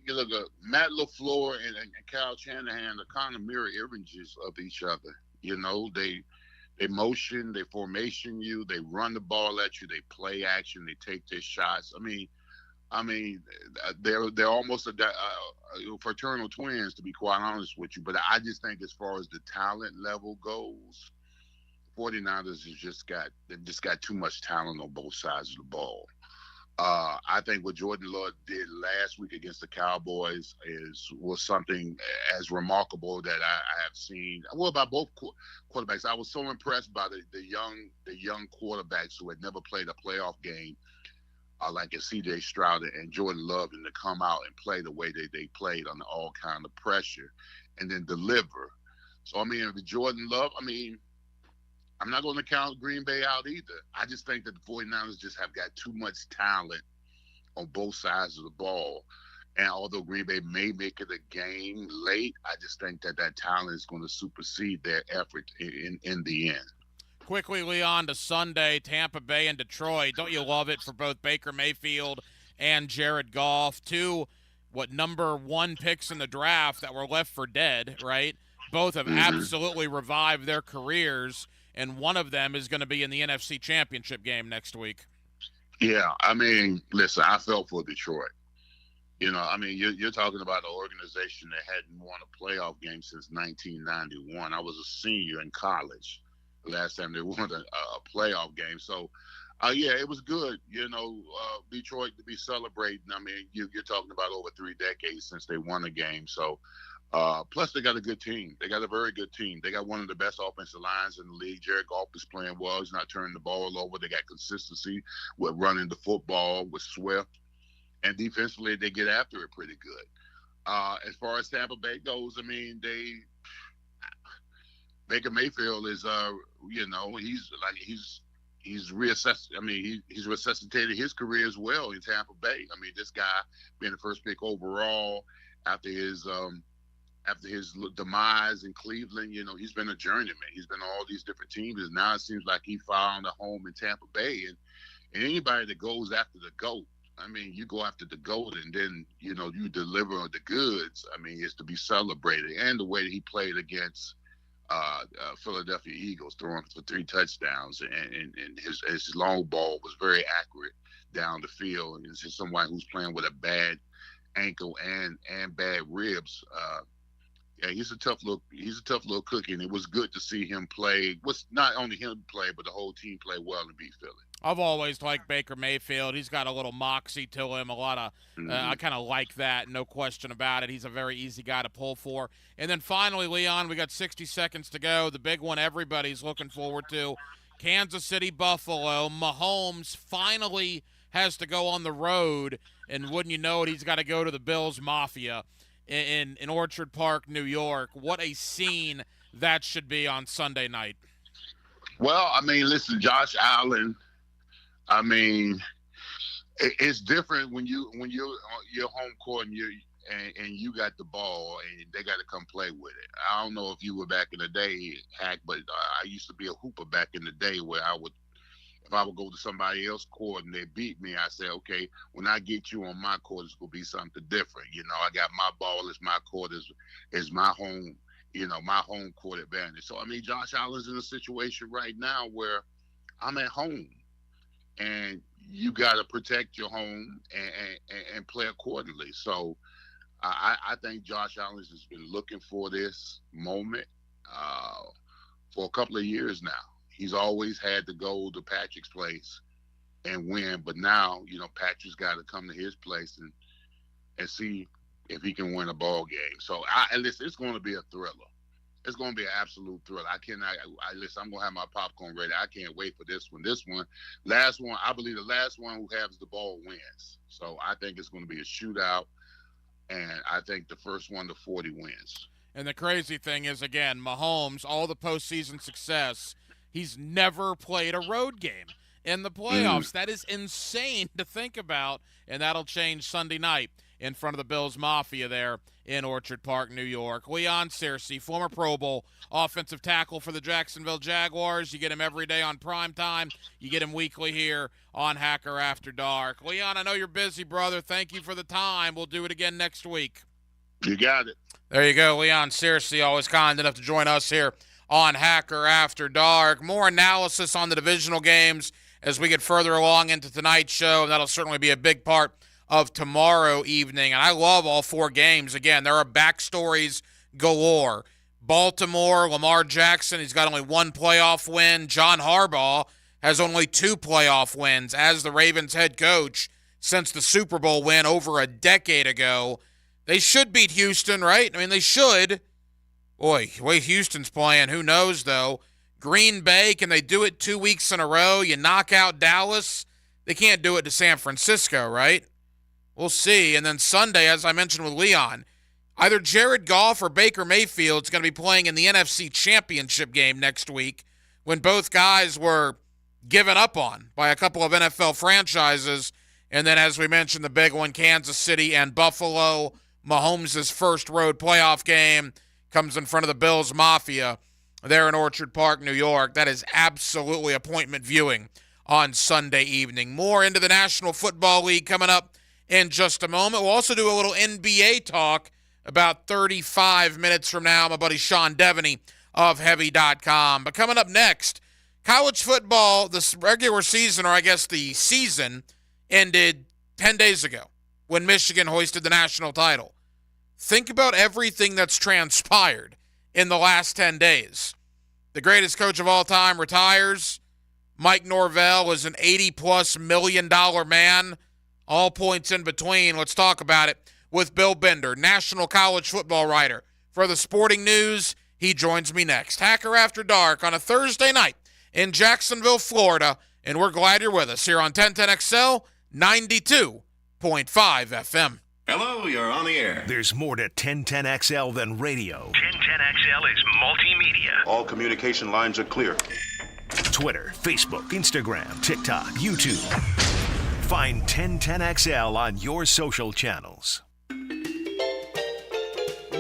[SPEAKER 18] you look at Matt LaFleur and Kyle Shanahan are kind of mirror images of each other. They motion, they formation you, they run the ball at you, they play action, they take their shots. I mean, they're almost fraternal twins, to be quite honest with you. But I just think, as far as the talent level goes, 49ers they've just got too much talent on both sides of the ball. I think what Jordan Love did last week against the Cowboys was something as remarkable that I have seen. Well, by both quarterbacks, I was so impressed by the young quarterbacks who had never played a playoff game, like C.J. Stroud and Jordan Love, and to come out and play the way they played under all kind of pressure, and then deliver. So I mean, with Jordan Love, I mean, I'm not going to count Green Bay out either. I just think that the 49ers just have got too much talent on both sides of the ball. And although Green Bay may make it a game late, I just think that talent is going to supersede their effort in the end.
[SPEAKER 2] Quickly, Leon, to Sunday, Tampa Bay and Detroit. Don't you love it for both Baker Mayfield and Jared Goff? Two, number 1 picks in the draft that were left for dead, right? Both have absolutely revived their careers, and one of them is going to be in the NFC Championship game next week.
[SPEAKER 18] Yeah, I mean, listen, I felt for Detroit. I mean, you're talking about an organization that hadn't won a playoff game since 1991. I was a senior in college the last time they won a playoff game. So, yeah, it was good, Detroit to be celebrating. I mean, you're talking about over 3 decades since they won a game. So, plus, they got a good team. They got a very good team. They got one of the best offensive lines in the league. Jared Goff is playing well. He's not turning the ball over. They got consistency with running the football with Swift. And defensively, they get after it pretty good. As far as Tampa Bay goes, I mean, Baker Mayfield is, he's reassessed. I mean, he's resuscitated his career as well in Tampa Bay. I mean, this guy being the first pick overall after his demise in Cleveland, he's been a journeyman. He's been on all these different teams, and now it seems like he found a home in Tampa Bay. And anybody that goes after the GOAT, I mean, you go after the GOAT and then, you deliver the goods. I mean, it's to be celebrated. And the way that he played against Philadelphia Eagles, throwing for 3 touchdowns, and his long ball was very accurate down the field. And it's just someone who's playing with a bad ankle and bad ribs. Yeah, he's a tough little cookie, and it was good to see him play. Was not only him play, but the whole team play well and beat Philly.
[SPEAKER 2] I've always liked Baker Mayfield. He's got a little moxie to him. I kind of like that, no question about it. He's a very easy guy to pull for. And then finally, Leon, we got 60 seconds to go. The big one everybody's looking forward to, Kansas City, Buffalo. Mahomes finally has to go on the road, and wouldn't you know it, he's got to go to the Bills Mafia in Orchard Park, New York. What a scene that should be on Sunday night.
[SPEAKER 18] Well, I mean, listen, Josh Allen, I mean, it's different when you're on your home court and you got the ball and they got to come play with it. I don't know if you were back in the day, Hack, but I used to be a hooper back in the day where if I would go to somebody else's court and they beat me, I say, okay, when I get you on my court, it's going to be something different. I got my ball, it's my court, is my home, my home court advantage. So, I mean, Josh Allen's in a situation right now where I'm at home and you got to protect your home and play accordingly. So I think Josh Allen has been looking for this moment for a couple of years now. He's always had to go to Patrick's place and win, but now, Patrick's got to come to his place and see if he can win a ball game. So, listen, it's going to be a thriller. It's going to be an absolute thriller. Listen, I'm going to have my popcorn ready. I can't wait for this one. Last one, I believe the last one who has the ball wins. So, I think it's going to be a shootout, and I think the first one to 40 wins.
[SPEAKER 2] And the crazy thing is, again, Mahomes, all the postseason success, he's never played a road game in the playoffs. That is insane to think about, and that'll change Sunday night in front of the Bills Mafia there in Orchard Park, New York. Leon Searcy, former Pro Bowl offensive tackle for the Jacksonville Jaguars. You get him every day on primetime. You get him weekly here on Hacker After Dark. Leon, I know you're busy, brother. Thank you for the time. We'll do it again next week.
[SPEAKER 18] You got it.
[SPEAKER 2] There you go. Leon Searcy, always kind enough to join us here on Hacker After Dark. More analysis on the divisional games as we get further along into tonight's show. That'll certainly be a big part of tomorrow evening. And I love all 4 games. Again, there are backstories galore. Baltimore, Lamar Jackson, he's got only 1 playoff win. John Harbaugh has only 2 playoff wins as the Ravens head coach. since the Super Bowl win over a decade ago. They should beat Houston, right? I mean, they should. Boy, the way Houston's playing, who knows, though. Green Bay, can they do it 2 weeks in a row? You knock out Dallas. They can't do it to San Francisco, right? We'll see. And then Sunday, as I mentioned with Leon, either Jared Goff or Baker Mayfield's going to be playing in the NFC Championship game next week when both guys were given up on by a couple of NFL franchises. And then, as we mentioned, the big one, Kansas City and Buffalo. Mahomes' first road playoff game comes in front of the Bills Mafia there in Orchard Park, New York. That is absolutely appointment viewing on Sunday evening. More into the National Football League coming up in just a moment. We'll also do a little NBA talk about 35 minutes from now. My buddy Sean Devaney of Heavy.com. But coming up next, college football, the regular season, or I guess the season, ended 10 days ago when Michigan hoisted the national title. Think about everything that's transpired in the last 10 days. The greatest coach of all time retires. Mike Norvell is an $80+ million man. All points in between. Let's talk about it with Bill Bender, national college football writer for the Sporting News. He joins me next. Hacker After Dark on a Thursday night in Jacksonville, Florida. And we're glad you're with us here on 1010XL 92.5 FM.
[SPEAKER 1] Hello, you're on the air. There's more to 1010XL than radio. 1010XL is multimedia.
[SPEAKER 19] All communication lines are clear.
[SPEAKER 1] Twitter, Facebook, Instagram, TikTok, YouTube. Find 1010XL on your social channels.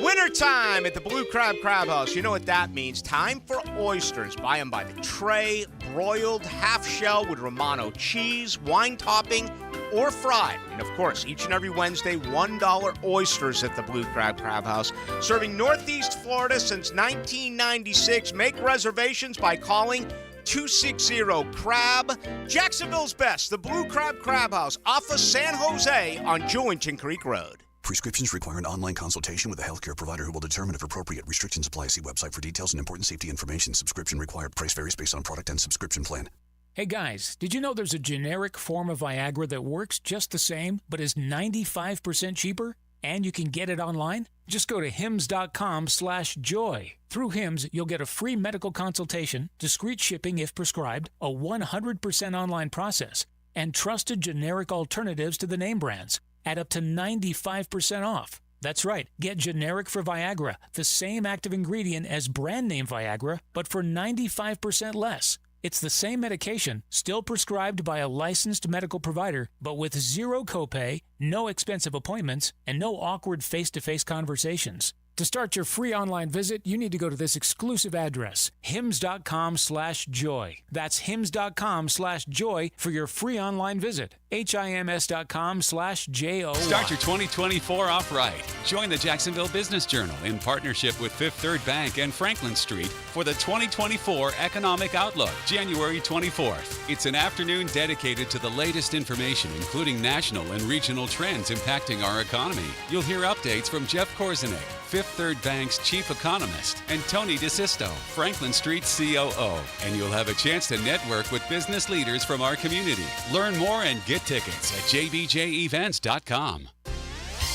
[SPEAKER 6] Wintertime at the Blue Crab Crab House. You know what that means. Time for oysters. Buy them by the tray, broiled, half shell with Romano cheese, wine topping, or fried. And of course, each and every Wednesday, $1 oysters at the Blue Crab Crab House. Serving Northeast Florida since 1996. Make reservations by calling 260-CRAB. Jacksonville's best, the Blue Crab Crab House off of San Jose on Jewington Creek Road.
[SPEAKER 20] Prescriptions require an online consultation with a healthcare provider who will determine if appropriate. Restrictions apply. See website for details and important safety information. Subscription required. Price varies based on product and subscription plan.
[SPEAKER 21] Hey guys, did you know there's a generic form of Viagra that works just the same, but is 95% cheaper? And you can get it online? Just go to hims.com/joy. Through Hims, you'll get a free medical consultation, discreet shipping if prescribed, a 100% online process, and trusted generic alternatives to the name brands at up to 95% off. That's right, get generic for Viagra, the same active ingredient as brand name Viagra, but for 95% less. It's the same medication, still prescribed by a licensed medical provider, but with zero copay, no expensive appointments, and no awkward face-to-face conversations. To start your free online visit, you need to go to this exclusive address, hims.com/joy. That's hims.com/joy for your free online visit. HIMS.com/JOY.
[SPEAKER 11] Start your 2024 off right. Join the Jacksonville Business Journal in partnership with Fifth Third Bank and Franklin Street for the 2024 Economic Outlook, January 24th. It's an afternoon dedicated to the latest information, including national and regional trends impacting our economy. You'll hear updates from Jeff Korzenik, Fifth Third Bank's chief economist, and Tony DeSisto, Franklin Street's COO. And you'll have a chance to network with business leaders from our community. Learn more and get tickets at jbjevents.com.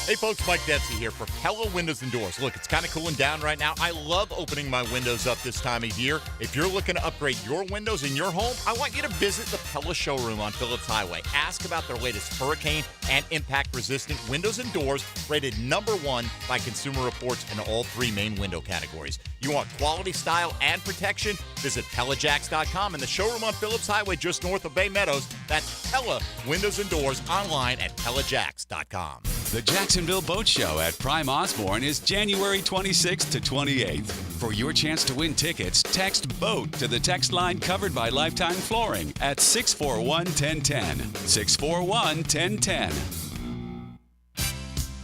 [SPEAKER 22] Hey folks, Mike Dempsey here for Pella Windows and Doors. Look, it's kind of cooling down right now. I love opening my windows up this time of year. If you're looking to upgrade your windows in your home, I want you to visit the Pella showroom on Phillips Highway. Ask about their latest hurricane and impact-resistant windows and doors, rated #1 by Consumer Reports in all 3 main window categories. You want quality, style, and protection? Visit PellaJacks.com and the showroom on Phillips Highway just north of Bay Meadows. That's Pella Windows and Doors online at PellaJacks.com.
[SPEAKER 11] The Jacksonville Boat Show at Prime Osborne is January 26th to 28th. For your chance to win tickets, text BOAT to the text line covered by Lifetime Flooring at 641-1010. 641-1010.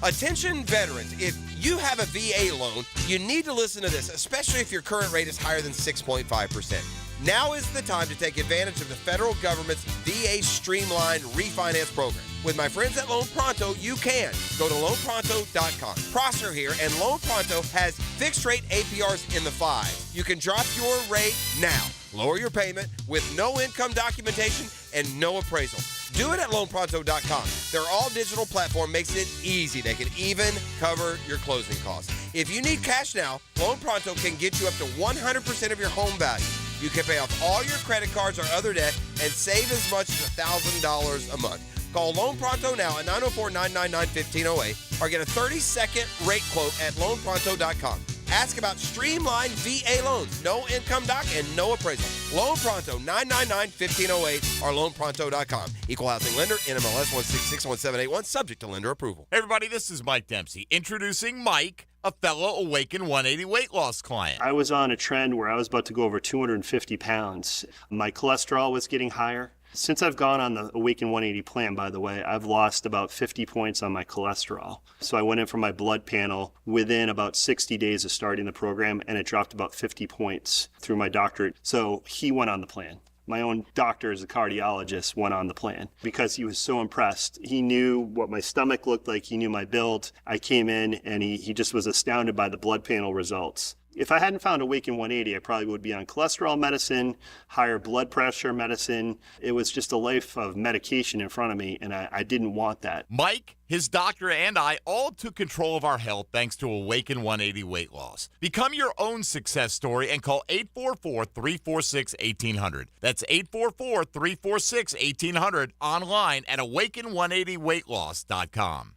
[SPEAKER 23] Attention veterans, if you have a VA loan, you need to listen to this, especially if your current rate is higher than 6.5%. Now is the time to take advantage of the federal government's VA Streamlined Refinance Program. With my friends at Loan Pronto, you can. Go to loanpronto.com. Prosser here, and Loan Pronto has fixed rate APRs in the 5s. You can drop your rate now. Lower your payment with no income documentation and no appraisal. Do it at loanpronto.com. Their all-digital platform makes it easy. They can even cover your closing costs. If you need cash now, Loan Pronto can get you up to 100% of your home value. You can pay off all your credit cards or other debt and save as much as $1,000 a month. Call Loan Pronto now at 904-999-1508 or get a 30-second rate quote at loanpronto.com. Ask about streamlined VA loans, no income doc, and no appraisal. Loan Pronto, 999-1508 or loanpronto.com. Equal housing lender, NMLS 1661781, subject to lender approval.
[SPEAKER 22] Hey, everybody, this is Mike Dempsey, introducing Mike, a fellow Awaken 180 weight loss client.
[SPEAKER 3] I was on a trend where I was about to go over 250 pounds. My cholesterol was getting higher. Since I've gone on the Awaken 180 plan, by the way, I've lost about 50 points on my cholesterol. So I went in for my blood panel within about 60 days of starting the program, and it dropped about 50 points through my doctor. So he went on the plan. My own doctor, as a cardiologist, went on the plan because he was so impressed. He knew what my stomach looked like. He knew my build. I came in, and he just was astounded by the blood panel results. If I hadn't found Awaken 180, I probably would be on cholesterol medicine, higher blood pressure medicine. It was just a life of medication in front of me, and I didn't want that.
[SPEAKER 22] Mike, his doctor, and I all took control of our health thanks to Awaken 180 weight loss. Become your own success story and call 844-346-1800. That's 844-346-1800 online at awaken180weightloss.com.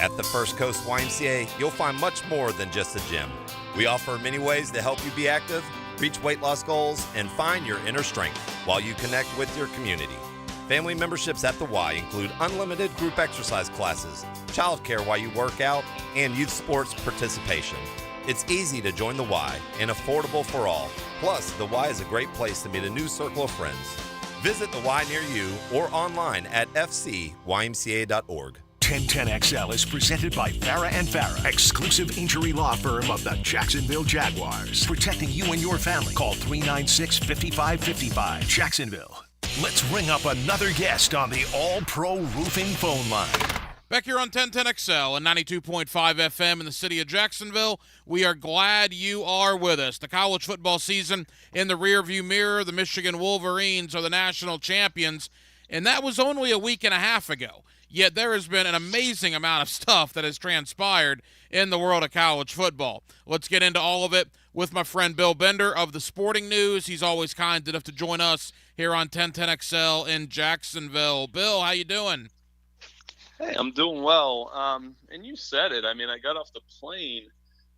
[SPEAKER 4] At the First Coast YMCA, you'll find much more than just a gym. We offer many ways to help you be active, reach weight loss goals, and find your inner strength while you connect with your community. Family memberships at the Y include unlimited group exercise classes, childcare while you work out, and youth sports participation. It's easy to join the Y and affordable for all. Plus, the Y is a great place to meet a new circle of friends. Visit the Y near you or online at fcymca.org.
[SPEAKER 1] 1010XL is presented by Farah & Farah, exclusive injury law firm of the Jacksonville Jaguars. Protecting you and your family. Call 396-5555. Jacksonville. Let's ring up another guest on the All-Pro Roofing phone line.
[SPEAKER 2] Back here on 1010XL and 92.5 FM in the city of Jacksonville, we are glad you are with us. The college football season in the rearview mirror. The Michigan Wolverines are the national champions, and that was only a week and a half ago. Yet there has been an amazing amount of stuff that has transpired in the world of college football. Let's get into all of it with my friend Bill Bender of the Sporting News. He's always kind enough to join us here on 1010XL in Jacksonville. Bill, how you doing?
[SPEAKER 5] Hey, I'm doing well. And you said it. I mean, I got off the plane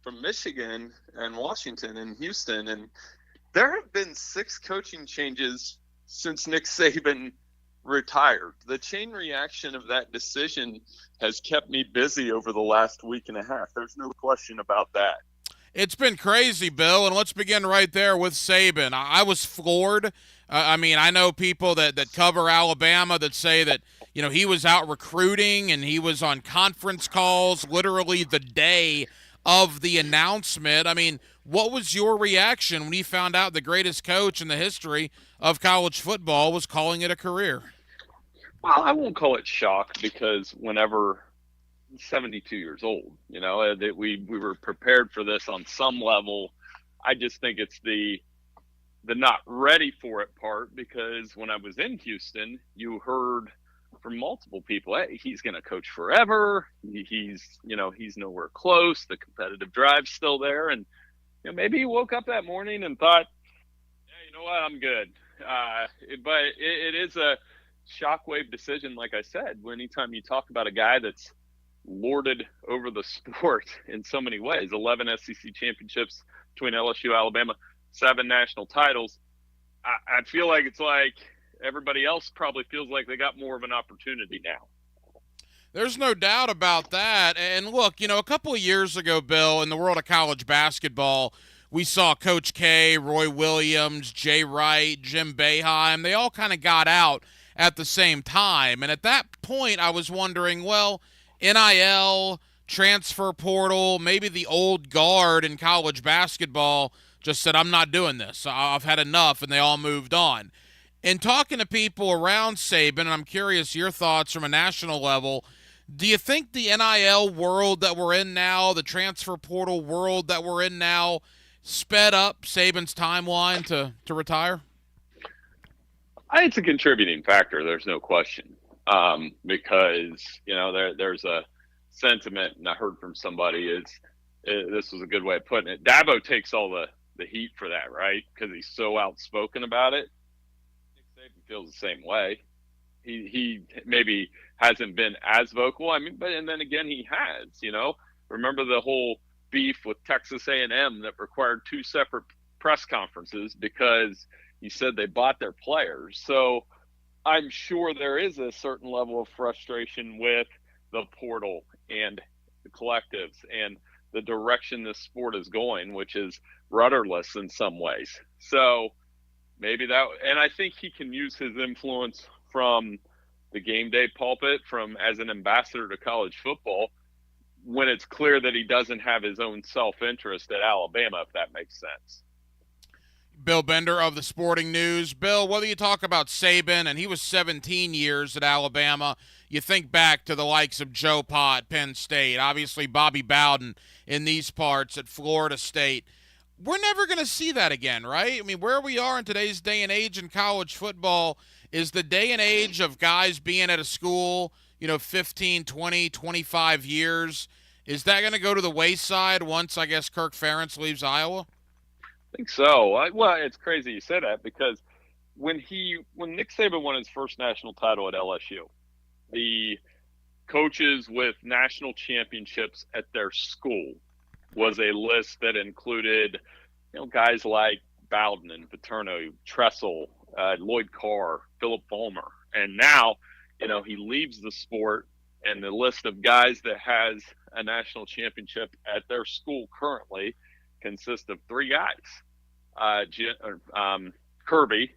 [SPEAKER 5] from Michigan and Washington and Houston, and there have been 6 coaching changes since Nick Saban retired. The chain reaction of that decision has kept me busy over the last week and a half. There's no question about that.
[SPEAKER 2] It's been crazy, Bill, and let's begin right there with Saban. I was floored. I mean, I know people that cover Alabama that say that, you know, he was out recruiting and he was on conference calls literally the day of the announcement. I mean, what was your reaction when you found out the greatest coach in the history of college football was calling it a career?
[SPEAKER 5] Well, I won't call it shock because whenever 72 years old, you know, that we were prepared for this on some level. I just think it's the not ready for it part, because when I was in Houston, you heard from multiple people, hey, he's going to coach forever. He's nowhere close. The competitive drive's still there. And, you know, maybe he woke up that morning and thought, yeah, you know what, I'm good. But it is a shockwave decision, like I said. Anytime you talk about a guy that's lorded over the sport in so many ways, 11 SEC championships between LSU, Alabama, 7 national titles, I feel like it's like everybody else probably feels like they got more of an opportunity now.
[SPEAKER 2] There's no doubt about that. And look, you know, a couple of years ago, Bill, in the world of college basketball, we saw Coach K, Roy Williams, Jay Wright, Jim Boeheim. They all kind of got out at the same time. And at that point, I was wondering, well, NIL, transfer portal, maybe the old guard in college basketball just said, I'm not doing this. I've had enough, and they all moved on. In talking to people around Saban, and I'm curious your thoughts from a national level, do you think the NIL world that we're in now, the transfer portal world that we're in now, sped up Saban's timeline to retire?
[SPEAKER 5] It's a contributing factor. There's no question. Because, there's a sentiment, and I heard from somebody this was a good way of putting it. Dabo takes all the heat for that, right? Because he's so outspoken about it. Nick Saban feels the same way. He maybe hasn't been as vocal. And then again, he has. Remember the whole beef with Texas A&M that required 2 separate press conferences because he said they bought their players. So I'm sure there is a certain level of frustration with the portal and the collectives and the direction this sport is going, which is rudderless in some ways. So maybe and I think he can use his influence from the game day pulpit, as an ambassador to college football, when it's clear that he doesn't have his own self-interest at Alabama, if that makes sense.
[SPEAKER 2] Bill Bender of the Sporting News. Bill, whether you talk about Saban, and he was 17 years at Alabama, you think back to the likes of Joe Pa at Penn State, obviously Bobby Bowden in these parts at Florida State. We're never going to see that again, right? Where we are in today's day and age in college football is the day and age of guys being at a school, 15, 20, 25 years. Is that going to go to the wayside once, I guess, Kirk Ferentz leaves Iowa?
[SPEAKER 5] I think so. It's crazy you say that because when Nick Saban won his first national title at LSU, the coaches with national championships at their school was a list that included, guys like Bowden and Paterno, Tressel, Lloyd Carr, Philip Fulmer. And now, he leaves the sport, and the list of guys that has a national championship at their school currently consists of 3 guys. Kirby,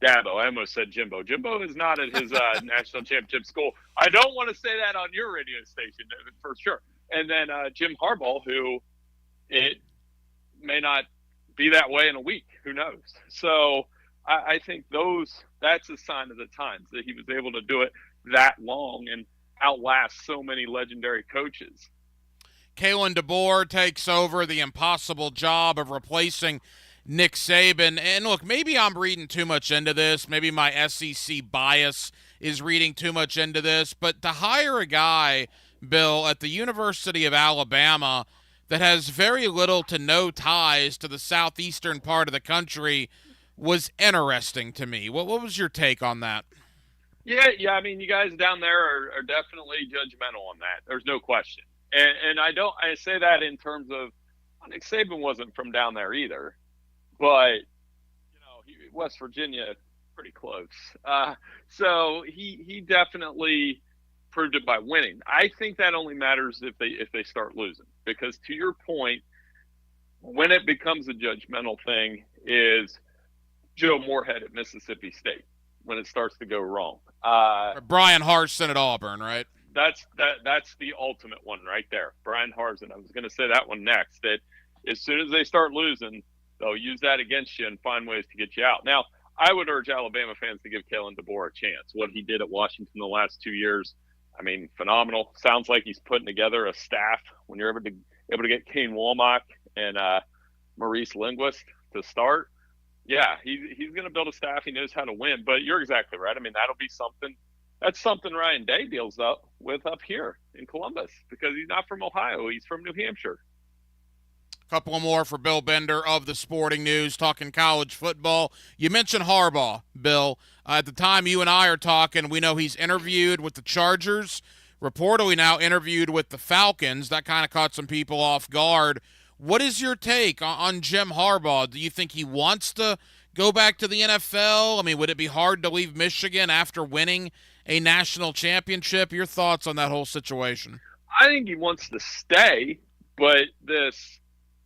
[SPEAKER 5] Dabo. I almost said Jimbo. Jimbo is not at his national championship school. I don't want to say that on your radio station for sure. And then Jim Harbaugh, who it may not be that way in a week. Who knows? So I think that's a sign of the times that he was able to do it that long and outlast so many legendary coaches.
[SPEAKER 2] Kalen DeBoer takes over the impossible job of replacing Nick Saban. And look, maybe I'm reading too much into this. Maybe my SEC bias is reading too much into this. But to hire a guy, Bill, at the University of Alabama that has very little to no ties to the southeastern part of the country was interesting to me. What was your take on that?
[SPEAKER 5] Yeah. You guys down there are definitely judgmental on that. There's no question. And I say that in terms of Nick Saban wasn't from down there either, but West Virginia, pretty close. So he definitely proved it by winning. I think that only matters if they start losing, because to your point, when it becomes a judgmental thing is Joe Moorhead at Mississippi State when it starts to go wrong.
[SPEAKER 2] Brian Harsin at Auburn, right?
[SPEAKER 5] That's the ultimate one right there. Brian Harsin. I was going to say that one next. That as soon as they start losing, they'll use that against you and find ways to get you out. Now, I would urge Alabama fans to give Kalen DeBoer a chance. What he did at Washington the last 2 years, phenomenal. Sounds like he's putting together a staff. When you're able to get Kane Womack and Maurice Linguist to start, yeah, he's going to build a staff. He knows how to win. But you're exactly right. That'll be something. That's something Ryan Day deals up here in Columbus, because he's not from Ohio. He's from New Hampshire.
[SPEAKER 2] Couple more for Bill Bender of the Sporting News, talking college football. You mentioned Harbaugh, Bill. At the time you and I are talking, we know he's interviewed with the Chargers, reportedly now interviewed with the Falcons. That kind of caught some people off guard. What is your take on Jim Harbaugh? Do you think he wants to go back to the NFL? Would it be hard to leave Michigan after winning a national championship? Your thoughts on that whole situation?
[SPEAKER 5] I think he wants to stay, but this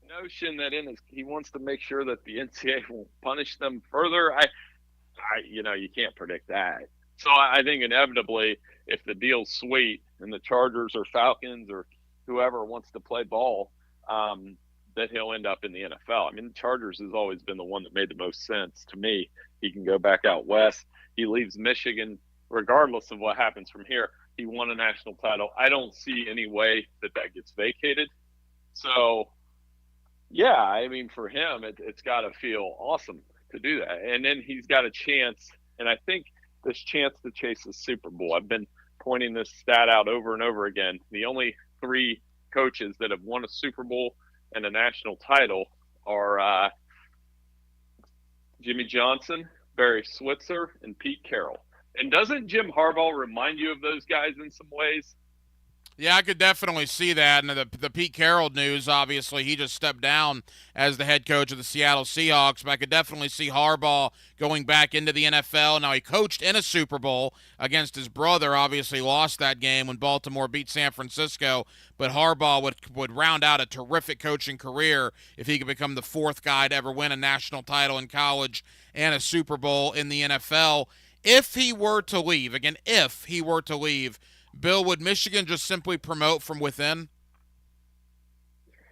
[SPEAKER 5] notion that he wants to make sure that the NCAA won't punish them further, you can't predict that. So I think inevitably, if the deal's sweet and the Chargers or Falcons or whoever wants to play ball, that he'll end up in the NFL. The Chargers has always been the one that made the most sense to me. He can go back out west. He leaves Michigan, regardless of what happens from here. He won a national title. I don't see any way that gets vacated. So, yeah, for him, it's got to feel awesome to do that. And then he's got a chance And I think this chance to chase the Super Bowl, I've been pointing this stat out over and over again. The only 3 coaches that have won a Super Bowl and a national title are Jimmy Johnson, Barry Switzer, and Pete Carroll. And doesn't Jim Harbaugh remind you of those guys in some ways?
[SPEAKER 2] Yeah, I could definitely see that. And the Pete Carroll news, obviously, he just stepped down as the head coach of the Seattle Seahawks. But I could definitely see Harbaugh going back into the NFL. Now, he coached in a Super Bowl against his brother, obviously lost that game when Baltimore beat San Francisco. But Harbaugh would round out a terrific coaching career if he could become the 4th guy to ever win a national title in college and a Super Bowl in the NFL. If he were to leave, again, if he were to leave, Bill, would Michigan just simply promote from within?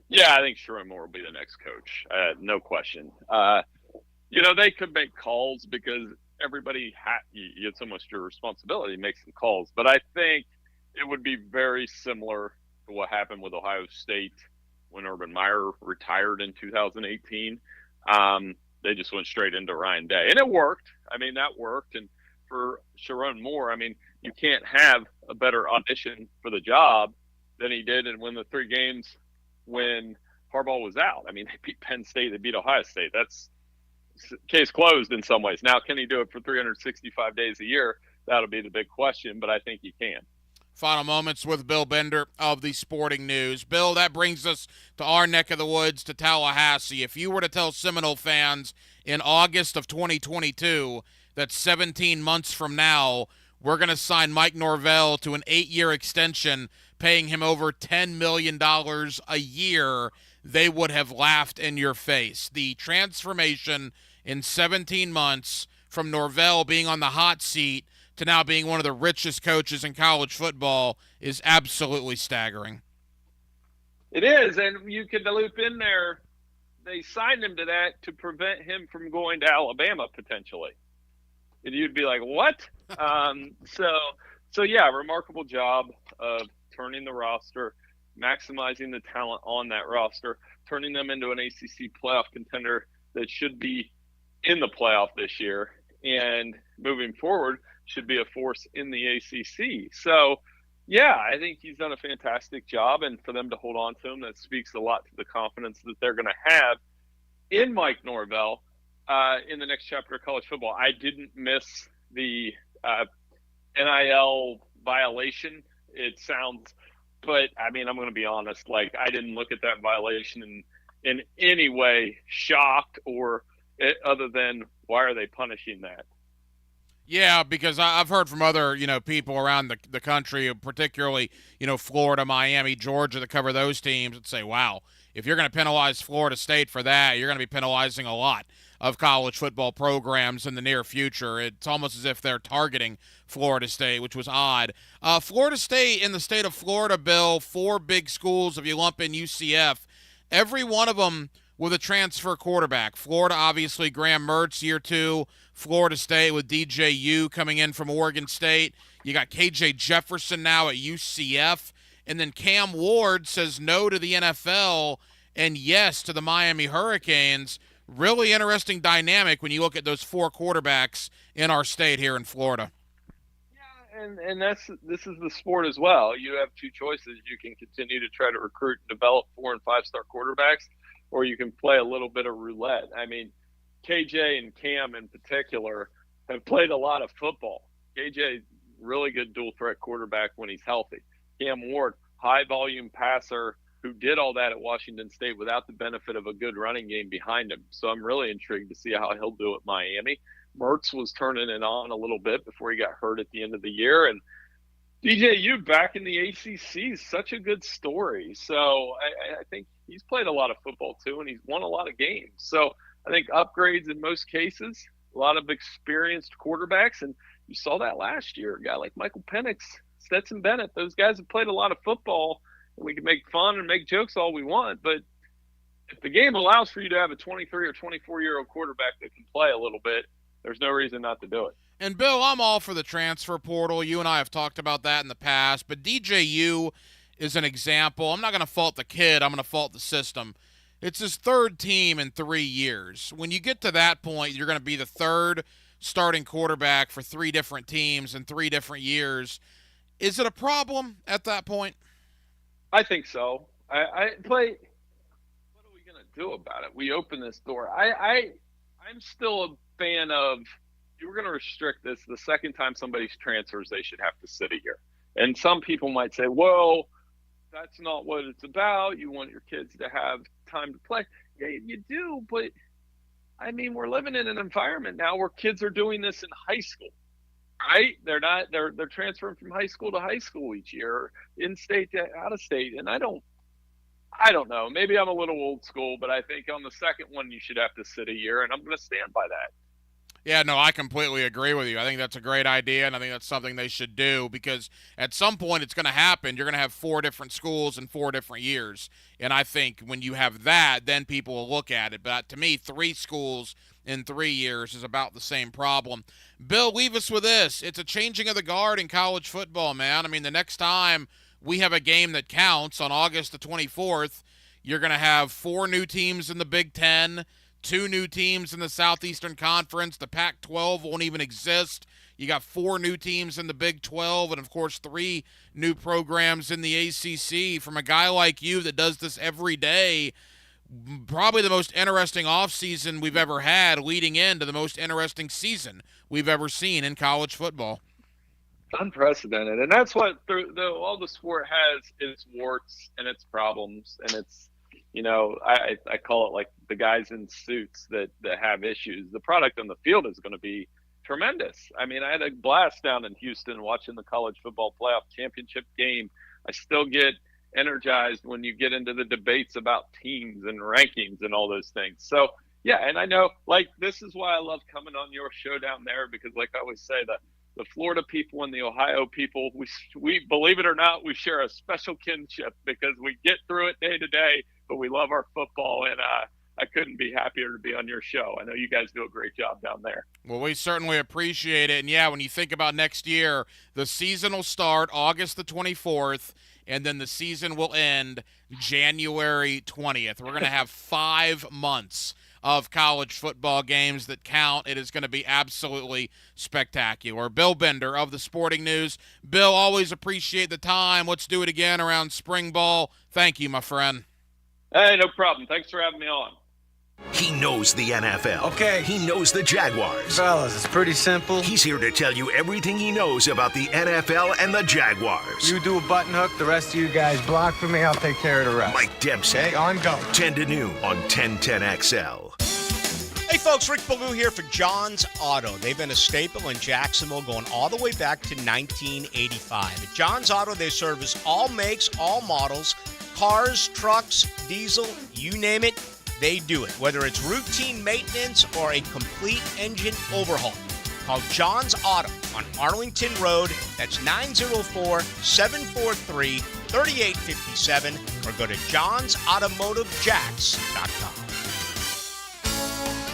[SPEAKER 5] Yeah, I think Sherrone Moore will be the next coach. No question. They could make calls because everybody it's almost your responsibility to make some calls. But I think it would be very similar to what happened with Ohio State when Urban Meyer retired in 2018. They just went straight into Ryan Day. And it worked. I mean, that worked. And for Sherrone Moore, I mean, you can't have a better audition for the job than he did and win the 3 games when Harbaugh was out. I mean, they beat Penn State, they beat Ohio State. That's case closed in some ways. Now, can he do it for 365 days a year? That'll be the big question, but I think he can.
[SPEAKER 2] Final moments with Bill Bender of the Sporting News. Bill, that brings us to our neck of the woods, to Tallahassee. If you were to tell Seminole fans in August of 2022 that 17 months from now, we're going to sign Mike Norvell to an 8-year extension, paying him over $10 million a year, they would have laughed in your face. The transformation in 17 months from Norvell being on the hot seat to now being one of the richest coaches in college football is absolutely staggering.
[SPEAKER 5] It is, and you could loop in there, they signed him to that to prevent him from going to Alabama potentially. And you'd be like, what? So yeah, remarkable job of turning the roster, maximizing the talent on that roster, turning them into an ACC playoff contender that should be in the playoff this year, and moving forward should be a force in the ACC. So yeah, I think he's done a fantastic job, and for them to hold on to him, that speaks a lot to the confidence that they're going to have in Mike Norvell in the next chapter of college football. I didn't miss the NIL violation, it sounds, but I mean, I'm going to be honest, like, I didn't look at that violation in any way shocked or other than why are they punishing that?
[SPEAKER 2] Yeah, because I've heard from other, people around the country, particularly, Florida, Miami, Georgia, that cover those teams, and say, wow, if you're going to penalize Florida State for that, you're going to be penalizing a lot of college football programs in the near future. It's almost as if they're targeting Florida State, which was odd. Florida State in the state of Florida, Bill, 4 big schools, if you lump in UCF, every one of them with a transfer quarterback. Florida, obviously, Graham Mertz, year 2. Florida State with DJU coming in from Oregon State. You got KJ Jefferson now at UCF. And then Cam Ward says no to the NFL and yes to the Miami Hurricanes. Really interesting dynamic when you look at those 4 quarterbacks in our state here in Florida.
[SPEAKER 5] Yeah, and this is the sport as well. You have 2 choices. You can continue to try to recruit and develop 4- and 5-star quarterbacks, or you can play a little bit of roulette. I mean, KJ and Cam in particular have played a lot of football. KJ, really good dual threat quarterback when he's healthy. Cam Ward, high volume passer who did all that at Washington State without the benefit of a good running game behind him. So I'm really intrigued to see how he'll do at Miami. Mertz was turning it on a little bit before he got hurt at the end of the year. And DJU back in the ACC is such a good story. So I think he's played a lot of football too, and he's won a lot of games. So I think upgrades in most cases, a lot of experienced quarterbacks. And you saw that last year, a guy like Michael Penix, Stetson Bennett, those guys have played a lot of football, and we can make fun and make jokes all we want. But if the game allows for you to have a 23 or 24-year-old quarterback that can play a little bit, there's no reason not to do it.
[SPEAKER 2] And, Bill, I'm all for the transfer portal. You and I have talked about that in the past. But DJU is an example. I'm not going to fault the kid. I'm going to fault the system. It's his 3rd team in 3 years. When you get to that point, you're going to be the 3rd starting quarterback for 3 different teams in 3 different years. Is it a problem at that point? I think so. But what are we going to do about it? We open this door. I'm still a fan of, if you were going to restrict this, the second time somebody transfers, they should have to sit a year. And some people might say, well, that's not what it's about. You want your kids to have time to play. Yeah, you do, but I mean, we're living in an environment now where kids are doing this in high school, right? They're transferring from high school to high school each year, in-state to out-of-state. And I don't know. Maybe I'm a little old school, but I think on the second one, you should have to sit a year, and I'm going to stand by that. Yeah, no, I completely agree with you. I think that's a great idea, and I think that's something they should do because at some point it's going to happen. You're going to have 4 different schools in 4 different years, and I think when you have that, then people will look at it. But to me, 3 schools in 3 years is about the same problem. Bill, leave us with this. It's a changing of the guard in college football, man. I mean, the next time we have a game that counts on August the 24th, you're going to have 4 new teams in the Big Ten, 2 new teams in the Southeastern Conference. The Pac-12 won't even exist. You got 4 new teams in the Big 12 and, of course, 3 new programs in the ACC. From a guy like you that does this every day, probably the most interesting offseason we've ever had leading into the most interesting season we've ever seen in college football. It's unprecedented, and that's what all the sport has its warts and its problems, and it's, you know, I call it like the guys in suits that have issues. The product on the field is going to be tremendous. I mean, I had a blast down in Houston watching the college football playoff championship game. I still get energized when you get into the debates about teams and rankings and all those things. So, yeah, and I know, like, this is why I love coming on your show down there because, like I always say, the Florida people and the Ohio people, we believe it or not, we share a special kinship because we get through it day to day, but we love our football, and I couldn't be happier to be on your show. I know you guys do a great job down there. Well, we certainly appreciate it. And, yeah, when you think about next year, the season will start August the 24th, and then the season will end January 20th. We're going to have 5 months of college football games that count. It is going to be absolutely spectacular. Bill Bender of the Sporting News. Bill, always appreciate the time. Let's do it again around spring ball. Thank you, my friend. Hey, no problem. Thanks for having me on.
[SPEAKER 1] He knows the NFL. Okay. He knows the Jaguars.
[SPEAKER 7] Fellas, it's pretty simple.
[SPEAKER 1] He's here to tell you everything he knows about the NFL and the Jaguars.
[SPEAKER 7] You do a button hook, the rest of you guys block for me, I'll take care of the rest.
[SPEAKER 1] Mike Dempsey.
[SPEAKER 7] Okay, on go.
[SPEAKER 1] 10 to noon on 1010XL.
[SPEAKER 6] Hey folks, Rick Ballou here for John's Auto. They've been a staple in Jacksonville going all the way back to 1985. At John's Auto, they service all makes, all models, cars, trucks, diesel, you name it, they do it. Whether it's routine maintenance or a complete engine overhaul. Call John's Auto on Arlington Road. That's 904-743-3857 or go to johnsautomotivejacks.com.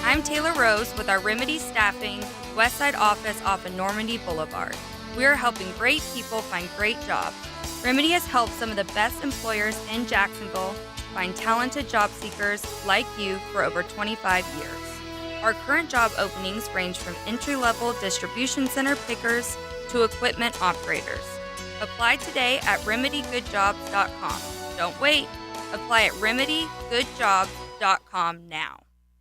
[SPEAKER 12] I'm Taylor Rose with our Remedy Staffing Westside office off of Normandy Boulevard. We are helping great people find great jobs. Remedy has helped some of the best employers in Jacksonville find talented job seekers like you for over 25 years. Our current job openings range from entry-level distribution center pickers to equipment operators. Apply today at remedygoodjobs.com. Don't wait. Apply at remedygoodjobs.com now.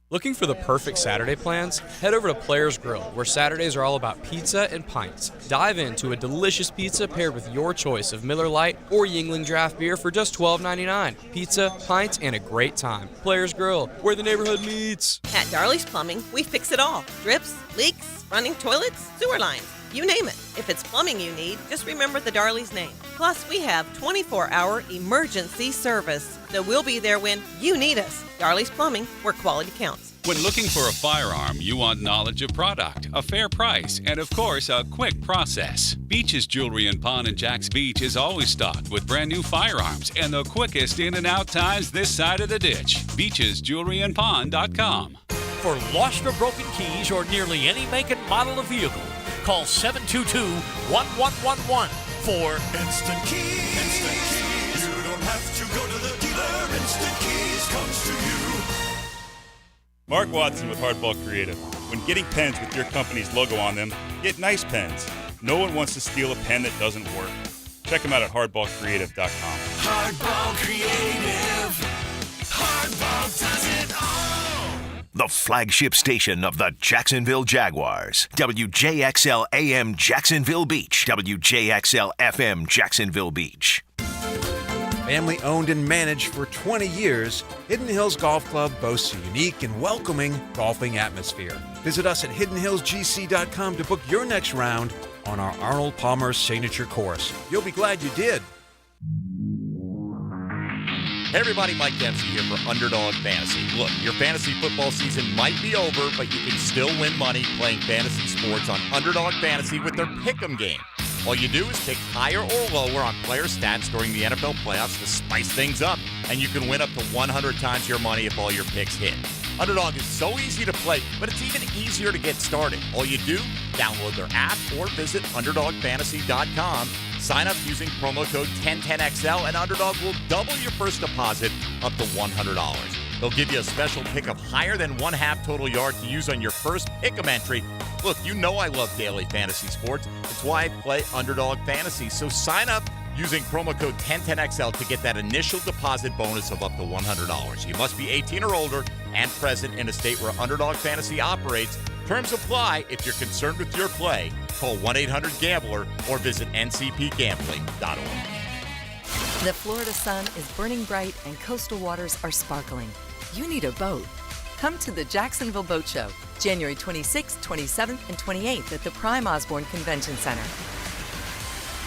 [SPEAKER 9] Looking for the perfect Saturday plans? Head over to Players Grill, where Saturdays are all about pizza and pints. Dive into a delicious pizza paired with your choice of Miller Lite or Yuengling draft beer for just $12.99. Pizza, pints, and a great time. Players Grill, where the neighborhood meets.
[SPEAKER 13] At Darley's Plumbing, we fix it all. Drips, leaks, running toilets, sewer lines. You name it. If it's plumbing you need, just remember the Darley's name. Plus, we have 24-hour emergency service, so we'll be there when you need us. Darley's Plumbing, where quality counts.
[SPEAKER 11] When looking for a firearm, you want knowledge of product, a fair price, and of course, a quick process. Beach's Jewelry and Pawn in Jax Beach is always stocked with brand new firearms and the quickest in and out times this side of the ditch. BeachesJewelryandPawn.com.
[SPEAKER 8] For lost or broken keys or nearly any make and model of vehicle, call 722-1111 for
[SPEAKER 10] Instant Keys. Instant Keys. You don't have to go to the dealer. Instant Keys comes to you.
[SPEAKER 14] Mark Watson with Hardball Creative. When getting pens with your company's logo on them, get nice pens. No one wants to steal a pen that doesn't work. Check them out at hardballcreative.com.
[SPEAKER 10] Hardball Creative. Hardball does it all.
[SPEAKER 1] The flagship station of the Jacksonville Jaguars. WJXL AM Jacksonville Beach. WJXL FM Jacksonville Beach.
[SPEAKER 15] Family owned and managed for 20 years, Hidden Hills Golf Club boasts a unique and welcoming golfing atmosphere. Visit us at hiddenhillsgc.com to book your next round on our Arnold Palmer signature course. You'll be glad you did.
[SPEAKER 22] Hey everybody, Mike Dempsey here for Underdog Fantasy. Look, your fantasy football season might be over, but you can still win money playing fantasy sports on Underdog Fantasy with their Pick'em game. All you do is pick higher or lower on player stats during the NFL playoffs to spice things up, and you can win up to 100 times your money if all your picks hit. Underdog is so easy to play, but it's even easier to get started. All you do, download their app or visit UnderdogFantasy.com. Sign up using promo code 1010XL, and Underdog will double your first deposit up to $100. They'll give you a special pickup higher than 1/2 total yard to use on your first Pick'em entry. Look, you know I love daily fantasy sports. It's why I play Underdog Fantasy. So sign up using promo code 1010XL to get that initial deposit bonus of up to $100. You must be 18 or older and present in a state where Underdog Fantasy operates. Terms apply. If you're concerned with your play, call 1-800-GAMBLER or visit ncpgambling.org.
[SPEAKER 16] The Florida sun is burning bright and coastal waters are sparkling. You need a boat. Come to the Jacksonville Boat Show, January 26th, 27th, and 28th at the Prime Osborne Convention Center.